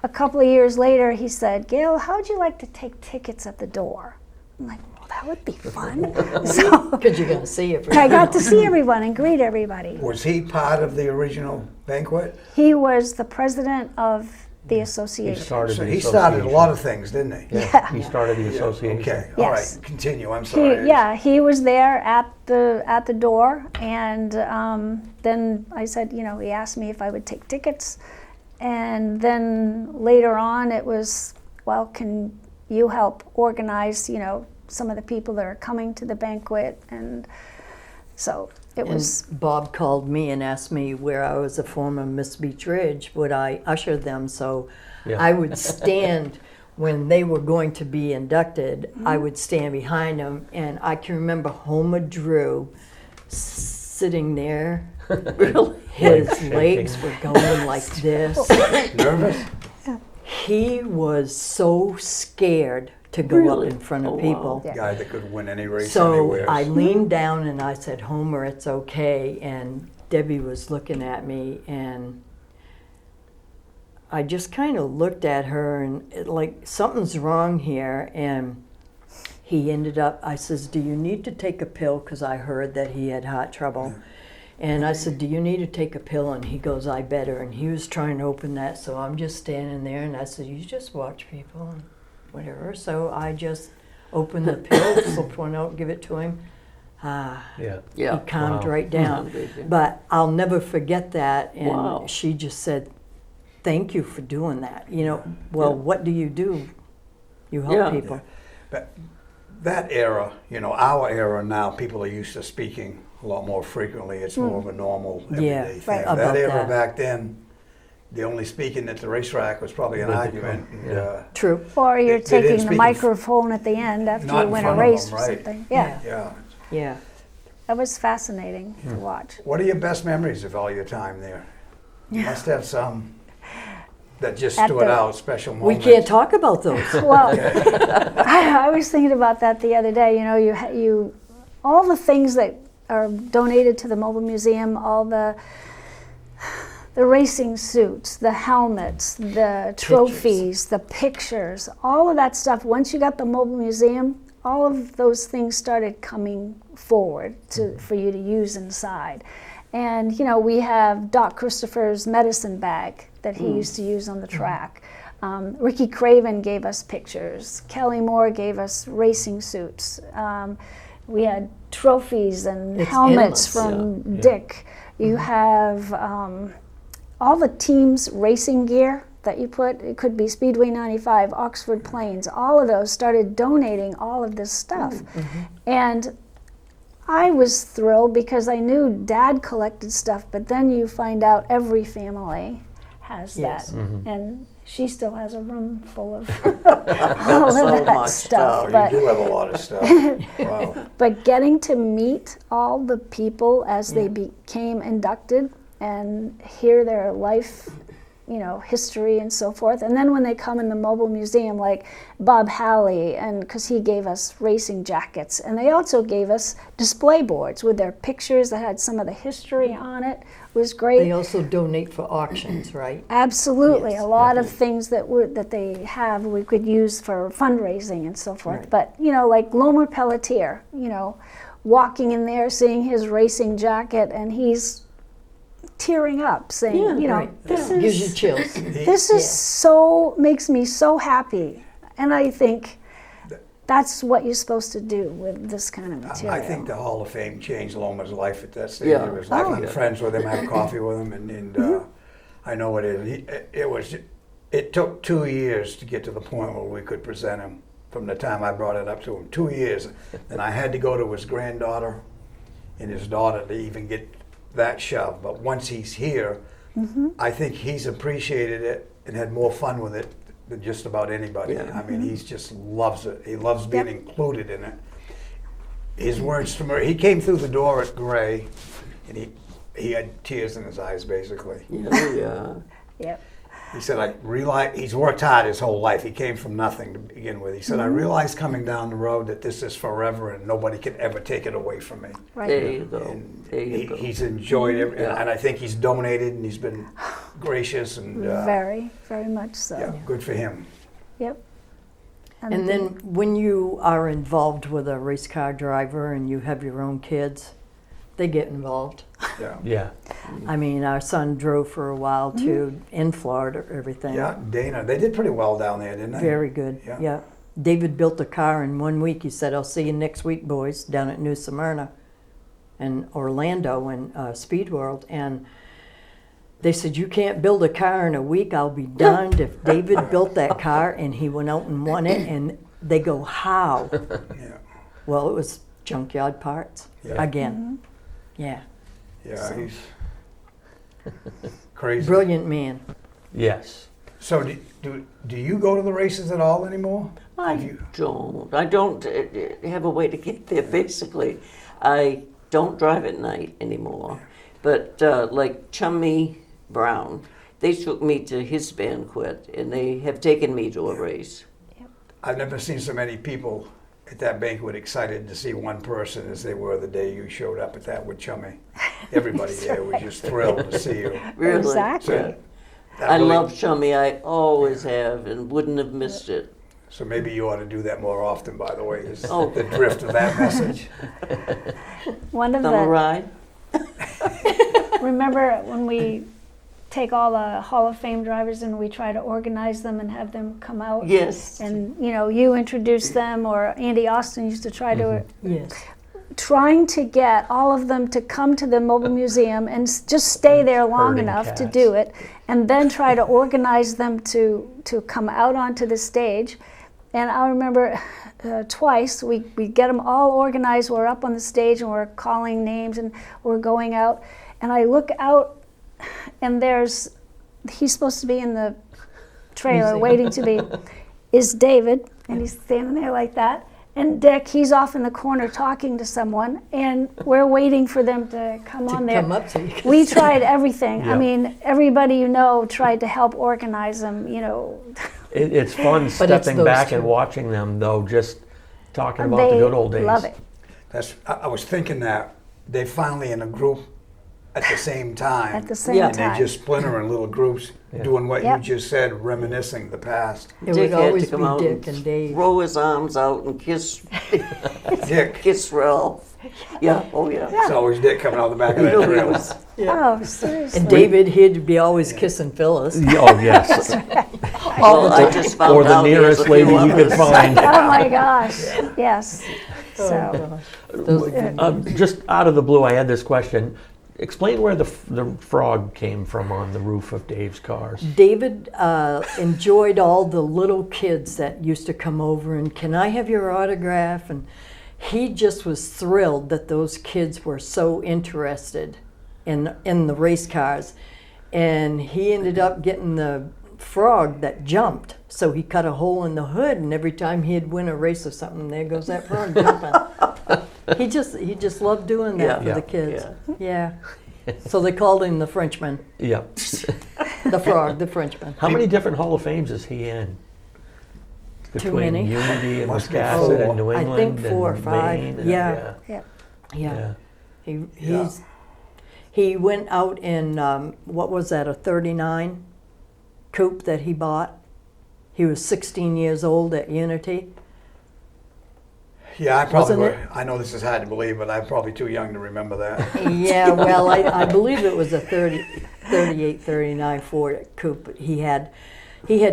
a couple of years later, he said, Gail, how would you like to take tickets at the door? I'm like, well, that would be fun. So Because you're going to see it. I got to see everyone and greet everybody. Was he part of the original banquet? He was the president of the He association. started So the he started a association. lot of things, didn't he? Yeah, he started the Yeah, association. Okay, all Yes. right, continue, I'm sorry. He was there at the door, and then I said, he asked me if I would take tickets, and then later on it was, well, can you help organize, some of the people that are coming to the banquet, and so it was. And Bob called me and asked me where I was a former Miss Beech Ridge, would I usher them? So Yeah. I would stand when they were going to be inducted. I would stand behind them, and I can remember Homer Drew sitting there. Really? His Like legs shaking. were going like this. Nervous? He was so scared to go Really? up in front of Oh, wow. people. Yeah. Guy that could win any race So anywhere. I leaned down and I said, Homer, it's okay. And Debbie was looking at me, and I just kind of looked at her and like, something's wrong here. And he ended up, I says, do you need to take a pill? Because I heard that he had heart trouble. And I said, do you need to take a pill? And he goes, I better. And he was trying to open that, so I'm just standing there, and I said, you just watch people and whatever. So I just opened the pill, slipped one out, give it to him. Yeah. He calmed Wow. right down. Mhm. But I'll never forget that. And Wow. she just said, thank you for doing that. You know, well, what do? You help Yeah. people. But that era, you know, our era now, people are used to speaking a lot more frequently. It's more of a normal Yeah, everyday thing. right. That About era that. back then, the only speaking at the racetrack was probably an With the argument. car, And, yeah. True. Or you're They didn't taking the speak in- microphone at the end after Not you in win a front of race them, or right. something. Yeah, yeah. Yeah. that was fascinating to watch. What are your best memories of all your time there? You must have some that just At stood the- out, special We moments. can't talk about those. Well, I was thinking about that the other day. You know, you all the things that are donated to the mobile museum, all the racing suits, the helmets, the trophies, the pictures, all of that stuff. Once you got the mobile museum, all of those things started coming forward for you to use inside. And you know, we have Doc Christopher's medicine bag that he used to use on the track. Ricky Craven gave us pictures. Kelly Moore gave us racing suits. We had trophies and It's helmets endless. from Dick. You have all the team's racing gear that you put. It could be Speedway 95, Oxford Plains. All of those started donating all of this stuff. And I was thrilled because I knew Dad collected stuff, but then you find out every family has Yes. that. And she still has a room full of all of So that much stuff. Oh, you But, do have a lot of stuff. Wow. but getting to meet all the people as they became inducted and hear their life, you know, history and so forth. And then when they come in the mobile museum, like Bob Halley, and because he gave us racing jackets, and they also gave us display boards with their pictures that had some of the history on it. It was great. They also donate for auctions, right? Absolutely, Yes, a lot of things that they have we could use for fundraising and so forth. Right. But you know, like Lomer Pelletier, you know, walking in there, seeing his racing jacket, and he's tearing up, saying, Yeah, you know, Right. this Gives you is chills. this is so makes me so happy, and I think that's what you're supposed to do with this kind of material. I think the Hall of Fame changed Loma's life at that stage. Yeah. It was like Oh, I'm yeah. friends with him, have coffee with him, and I know it is. It took 2 years to get to the point where we could present him. From the time I brought it up to him, 2 years, and I had to go to his granddaughter and his daughter to even get that shoved. But once he's here, I think he's appreciated it and had more fun with it than just about anybody. Yeah. I mean, he's just loves it. He loves being Yep. included in it. His words to me, he came through the door at Gray, and he had tears in his eyes, basically. Yeah. Yep. He said, I realize, he's worked hard his whole life. He came from nothing to begin with. He said, I realized coming down the road that this is forever and nobody can ever take it away from me. Right. There you go. And There you go. he's enjoyed it, Yeah. and I think he's donated and he's been gracious and Very, very much so. yeah, good for him. Yep. And then when you are involved with a race car driver and you have your own kids, they get involved. Yeah, Yeah. I mean, our son drove for a while too in Florida, everything. yeah. Dana, they did pretty well down there, didn't they? Very good. Yeah. Yeah. David built a car in 1 week. He said, I'll see you next week, boys, down at New Smyrna and Orlando and Speed World. And they said, you can't build a car in a week. I'll be darned if David built that car and he went out and won it. And they go, how? Yeah, Well, it was junkyard parts Yeah. again. Yeah. yeah. So- He's crazy. Brilliant man. Yes. So do you go to the races at all anymore? Have I you? don't. I don't have a way to get there, basically. I don't drive at night anymore. But like Chummy Brown, they took me to his banquet, and they have taken me to a race. I've never seen so many people at that banquet excited to see one person as they were the day you showed up at that with Chummy. Everybody there was just thrilled to see you. Really. Exactly. So, that I really- love Chummy. I always have, and wouldn't have missed it. So maybe you ought to do that more often, by the way, is Oh. the drift of that message. One of Summer the, ride? remember when we take all the Hall of Fame drivers and we try to organize them and have them come out? Yes. And, you know, you introduce them, or Andy Austin used to try to, Yes. trying to get all of them to come to the mobile museum and just stay there long Herding enough to cats. do it, and then try to organize them to come out onto the stage. And I remember twice, we get them all organized, we're up on the stage and we're calling names and we're going out, and I look out and he's supposed to be in the trailer Museum. waiting to be, is David, and he's standing there like that. And Dick, he's off in the corner talking to someone, and we're waiting for them to come on there. Come up so you can We see. tried everything. Yeah. I mean, everybody you know tried to help organize them, you know. It's fun it's stepping those back two. and watching them, though, just talking about the They good old days. love it. I was thinking that they finally in a group at the same time. At the same Yeah. And they time. just splinter in little groups, Yeah. doing what Yep. you just said, reminiscing the past. It Dick would had always to be come out Dick and Dave. throw his arms out and kiss Dick, Ralph. Yeah, oh yeah. it's always Dick coming out the back of that Really trailer. was. Oh, seriously. And David, he'd be always kissing Phyllis. Oh, yes. Well, I just found Or the out he has nearest a few lady you could others. find. Oh my gosh, yes. Oh, So, Those- Just out of the blue, I had this question. Explain where the frog came from on the roof of Dave's cars. David enjoyed all the little kids that used to come over and, can I have your autograph? And he just was thrilled that those kids were so interested in the race cars. And he ended up getting the frog that jumped. So he cut a hole in the hood, and every time he'd win a race or something, there goes that frog jumping. He just loved doing that Yeah. for Yeah. the kids. Yeah. So they called him the Frenchman, Yeah. the frog, the Frenchman. How many different Hall of Fames is he in? Too many. Unity and Must be Wisconsin four. and New I England think 4 or and 5. Maine and- Yeah. yeah. Yeah. Yeah. He went out in what was that, a 39 coupe that he bought. He was 16 years old at Unity. Yeah, I probably Wasn't would. it? I know this is hard to believe, but I'm probably too young to remember that. Yeah, well, I believe it was a 38, 39 Ford coupe. He had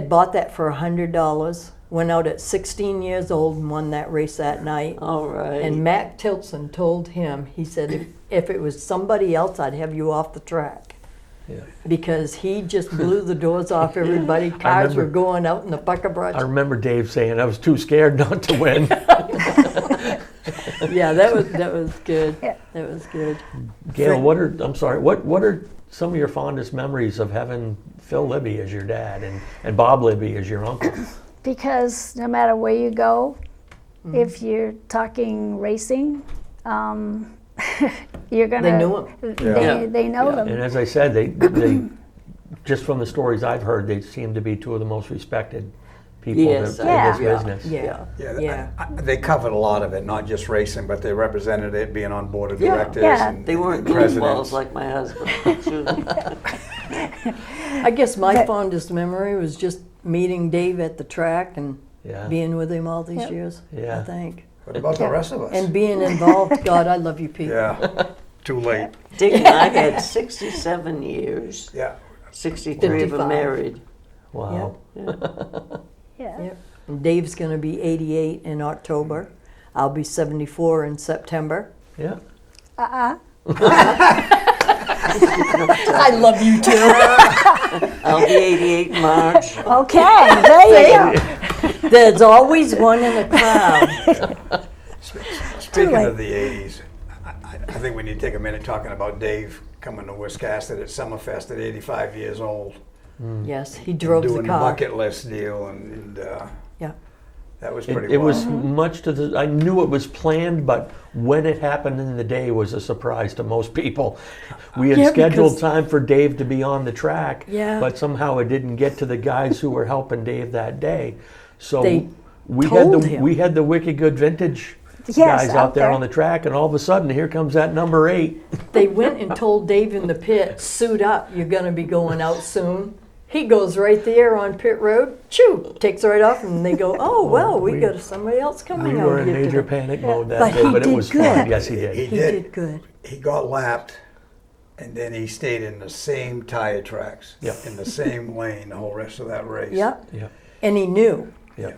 bought that for $100. Went out at 16 years old and won that race that night. All right. And Mac Tilson told him, he said, if it was somebody else, I'd have you off the track. Yeah. Because he just blew the doors off everybody. Cars remember- were going out in the bucket brush. I remember Dave saying, I was too scared not to win. Yeah, that was good. Yeah. That was good. Gail, what are some of your fondest memories of having Phil Libby as your dad and Bob Libby as your uncle? Because no matter where you go, Mm-hmm. if you're talking racing, you're gonna. They knew him. They know them. And as I said, they just from the stories I've heard, they seem to be two of the most respected people Yes, in Yeah. this business. Yeah. Yeah, Yeah. they covered a lot of it, not just racing, but they represented it, being on board of Yeah. directors Yeah. and They weren't presidents. goofballs like my husband. I guess my But- fondest memory was just meeting Dave at the track and Yeah. being with him all these Yep. years, Yeah. I think. What about the rest of us? And being involved. God, I love you people. Yeah, too late. Dick and I had 67 years, Yeah. 63 of them 55. married. Wow. Yeah. Yep. And Dave's going to be 88 in October. I'll be 74 in September. Yeah. I love you too. I'll be 88 in March. Okay, there you go. There's always one in a crowd. Speaking late. of the 80s, I think we need to take a minute talking about Dave coming to Wisconsin at Summerfest at 85 years old. Yes, he drove doing the the car. bucket list deal, and Yeah. that was It, pretty it wild. was much to the. I knew it was planned, but when it happened in the day was a surprise to most people. We had Yeah, scheduled because- time for Dave to be on the track, Yeah. but somehow it didn't get to the guys who were helping Dave that day. So They we had told the him. we had the Wicked Good Vintage Yes, guys out out there there. on the track, and all of a sudden here comes that number 8. They went and told Dave in the pit, suit up, you're going to be going out soon. He goes right there on pit road, choo, takes right off, and they go, oh, well, we got somebody else coming We out were in here major today. panic mode that But day, he but it did was good. fun. Yes, he did. He He did. did good. He got lapped, and then he stayed in the same tire tracks, Yep. in the same lane the whole rest of that race. Yep, Yeah, and he knew. yeah.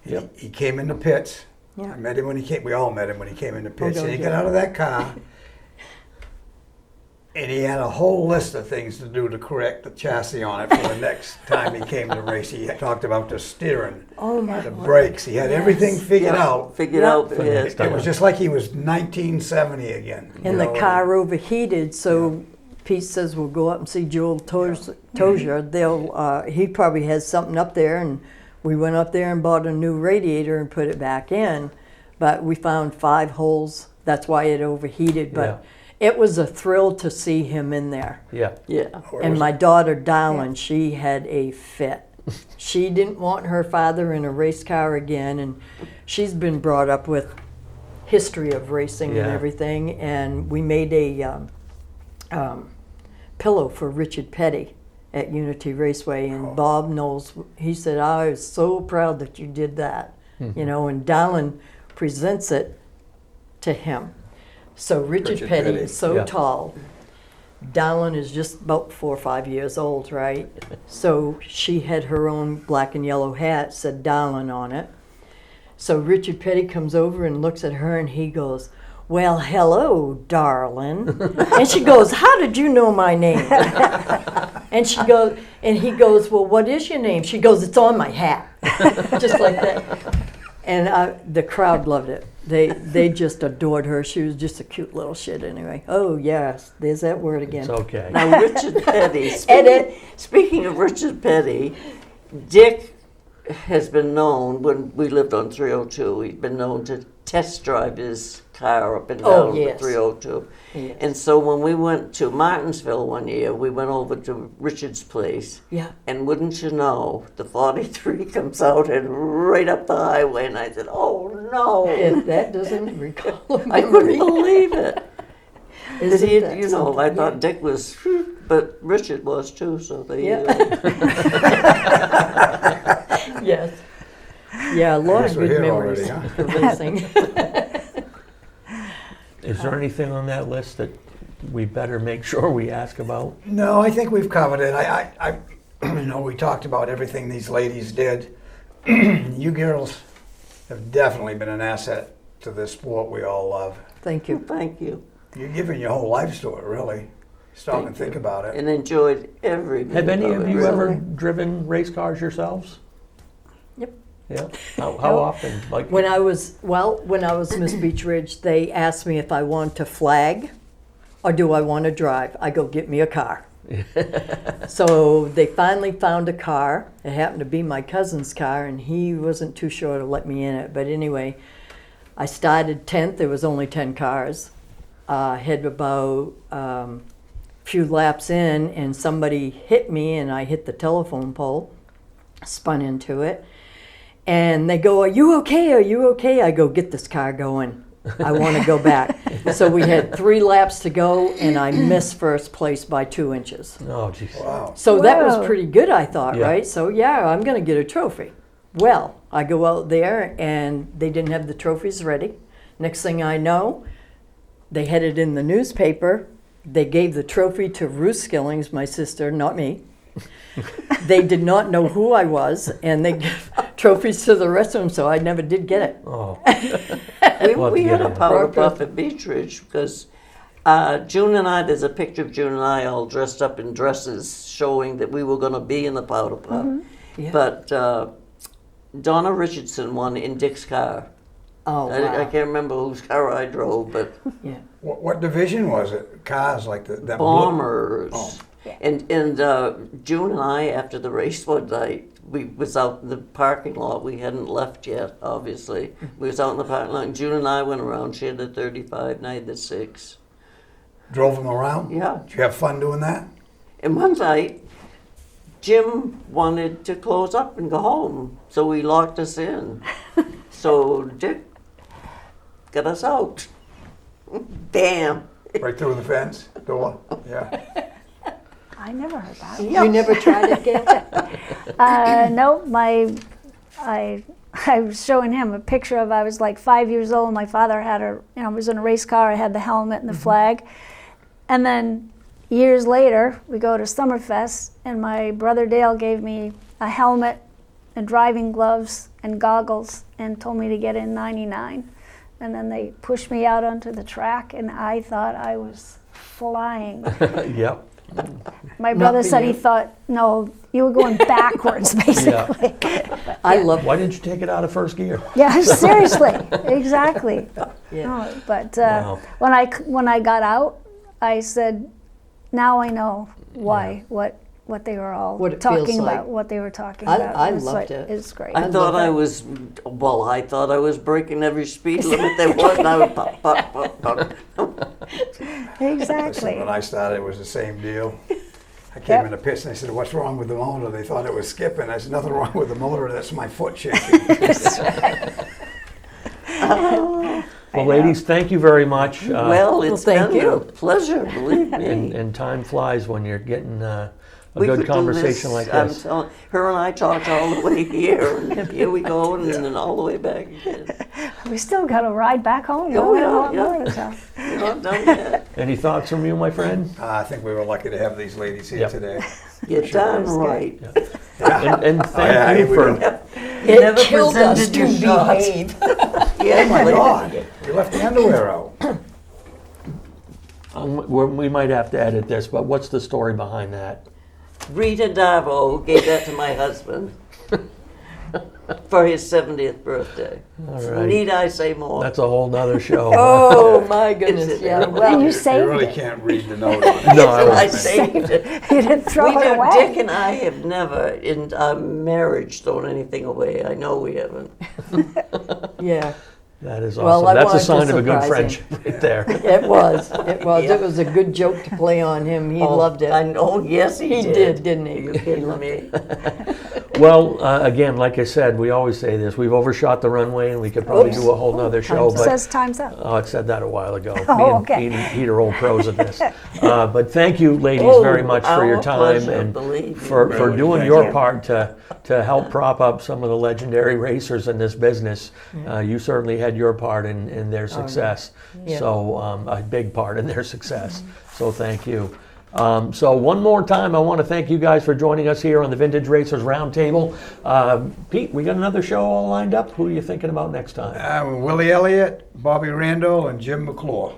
Yep. He came in the pits. Yeah. I met him when he came. We all met him when he came in the pits. Oh, And he yeah. got out of that car, and he had a whole list of things to do to correct the chassis on it for the next time he came to race. He talked about the steering, Oh, my the Lord. brakes. He had everything figured out. Figured Yeah. out For the his- next time. It was just like he was 1970 again. you And the know, car overheated, so Pete says we'll go up and see Joel Tozier. He probably has something up there, and we went up there and bought a new radiator and put it back in. But we found 5 holes. That's why it overheated. But it was a thrill to see him in there. Yeah. Yeah. And my daughter, Darlin, she had a fit. She didn't want her father in a race car again, and she's been brought up with history of racing and Yeah. everything. And we made a pillow for Richard Petty at Unity Raceway, and Bob Knowles, he said, I was so proud that you did that, you know, and Darlin presents it to him. So Richard Petty is so Yeah. tall. Darlin is just about 4 or 5 years old, right? So she had her own black and yellow hat, said Darlin on it. So Richard Petty comes over and looks at her, and he goes, well, hello, darling. And she goes, how did you know my name? And she goes, and he goes, well, what is your name? She goes, it's on my hat. Just like that. And the crowd loved it. They just adored her. She was just a cute little shit anyway. Oh, yes, there's that word again. It's okay. Now, Richard Petty, Edit. speaking of Richard Petty, Dick has been known, when we lived on 302, he'd been known to test drive his car up and Oh, down yes. the 302. Yes. And so when we went to Martinsville one year, we went over to Richard's place. Yeah. And wouldn't you know, the 43 comes out and right up the highway, and I said, oh no. If that doesn't recall a I couldn't memory. believe it. Isn't He, that you know, I something? thought Dick was, but Richard was too, so they. Yes. Yeah, a lot Yes, of we're good here memories already, for racing. Is there anything on that list that we better make sure we ask about? No, I think we've covered it. I you know, we talked about everything these ladies did. You girls have definitely been an asset to this sport we all love. Thank you. Thank you. You're giving your whole life to it, really. Stop and think about it. And enjoyed every minute Have any of of it, you really. ever driven race cars yourselves? Yep. Yeah. How often? Like When I was Miss Beach Ridge, they asked me if I wanted to flag or do I want to drive. I go, get me a car. So they finally found a car. It happened to be my cousin's car, and he wasn't too sure to let me in it. But anyway, I started 10th. There was only 10 cars. Had about few laps in, and somebody hit me, and I hit the telephone pole, spun into it. And they go, are you okay? Are you okay? I go, get this car going. I want to go back. So we had 3 laps to go, and I missed first place by 2 inches. oh geez. Wow. So that Whoa. was pretty good, I thought, Yeah. right? So yeah, I'm going to get a trophy. Well, I go out there, and they didn't have the trophies ready. Next thing I know, they had it in the newspaper. They gave the trophy to Ruth Skillings, my sister, not me. They did not know who I was, and they gave trophies to the rest of them, so I never did get it. Oh. We, We'll have we to had get a in. powder puff at Beach Ridge because June and I, there's a picture of June and I all dressed up in dresses showing that we were going to be in the powder puff. Yeah. But Donna Richardson won in Dick's car. Oh, I wow. can't remember whose car I drove, but Yeah. What division was it? Cars like that blue- Bombers. Oh. And June and I, after the race one night, we was out in the parking lot. We hadn't left yet, obviously. We was out in the parking lot, and June and I went around. She had the 35, and I had the 6. Drove them around? Yeah. Did you have fun doing that? And one night, Jim wanted to close up and go home, so he locked us in. So Dick got us out. Damn. Right through the fence door? Yeah. I never heard that. You never tried it, Gail? No, I was showing him a picture of, I was like 5 years old. My father had was in a race car. I had the helmet and the flag. And then years later, we go to Summerfest, and my brother Dale gave me a helmet and driving gloves and goggles and told me to get in 99. And then they pushed me out onto the track, and I thought I was flying. Yep. My brother said he being- thought, no, you were going backwards, basically. I love Why didn't you take it out of first gear? Yeah, seriously, exactly. Yeah. No, but Wow. when I got out, I said, now I know why, what they were all What it feels talking like. about, what they were talking I- about. I It's loved like- it. It's great. I thought love I that. was, I thought I was breaking every speed limit there was, and I would pop, pop, pop, pop. Exactly. Listen, when I started, it was the same deal. I came Yep. in the pits and they said, "What's wrong with the motor?" They thought it was skipping. I said, "Nothing wrong with the motor. That's my foot shaking." Well, ladies, thank you very much. Well, it's thank been you. a pleasure, believe me. and time flies when you're getting a We good could do conversation this, like I'm this. telling, her and I talked all the way here, and here we go, and then all the way back again. We still got to ride back home. Oh, We got a yeah, lot yeah. more to tell. We're not done yet. Any thoughts from you, my friend? I think we were lucky to have these ladies here Yep. today. You're darn right. And thank yeah, you we for. were- You never killed us presented to your shots. behave. Yeah, Oh my God! We left the underwear out. We might have to edit this, but what's the story behind that? Rita Darvo gave that to my husband for his 70th birthday. All right. Need I say more? That's a whole nother show. Oh, my goodness, Is it yeah. really? Well, And you You saved really it. can't read the note on it. No, I I won't. saved it. You didn't throw We it do, away. Dick and I have never in our marriage thrown anything away. I know we haven't. yeah, That is Well, awesome. I That's a wanted to sign of a good surprise him. friendship right there. it was. It was. Yeah. It was a good joke to play on him. He loved it. I know, yes, he He did. did, didn't he? You He kidding loved me? Well, again, like I said, we always say this. We've overshot the runway, and we could probably do a whole nother show. It But says time's up. oh, it said that a while ago. Oh, Me and okay. Pete are old pros at this. But thank you, ladies, Oh, very much for your our time pleasure, and believe me. for Really, doing thank your you. part to help prop up some of the legendary racers in this business. You certainly had your part in their success. Yeah. So a big part in their success. So thank you. So one more time, I want to thank you guys for joining us here on the Vintage Racers Roundtable. Pete, we got another show all lined up. Who are you thinking about next time? Willie Elliott, Bobby Randall, and Jim McClure.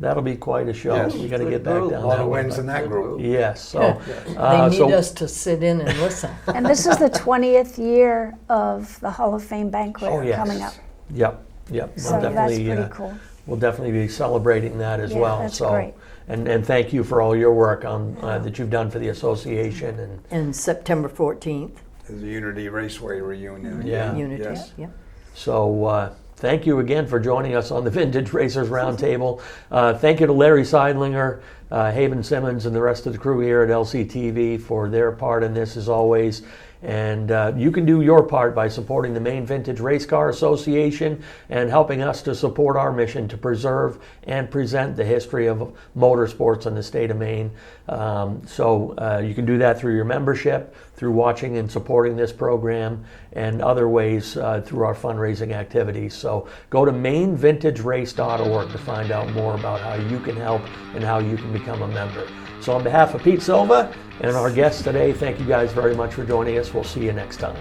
That'll be quite a show. Yes. We got to Good get back group. down A lot that of way. wins in that group. Yes. So, They need so us to sit in and listen. And this is the 20th year of the Hall of Fame banquet oh yes. coming up. Yep. Yep. So that's pretty cool. We'll definitely be celebrating that as Yeah, well. that's so, great. And thank you for all your work on that you've done for the association and And September 14th, There's a Unity Raceway reunion. Yeah. Unity. Yes. Yep. So thank you again for joining us on the Vintage Racers Roundtable. Thank you to Larry Seidlinger, Haven Simmons, and the rest of the crew here at LCTV for their part in this as always. And you can do your part by supporting the Maine Vintage Race Car Association and helping us to support our mission to preserve and present the history of motorsports in the state of Maine. So you can do that through your membership, through watching and supporting this program, and other ways through our fundraising activities. So go to mainvintagerace.org to find out more about how you can help and how you can become a member. So on behalf of Pete Silva and our guests today, thank you guys very much for joining us. We'll see you next time.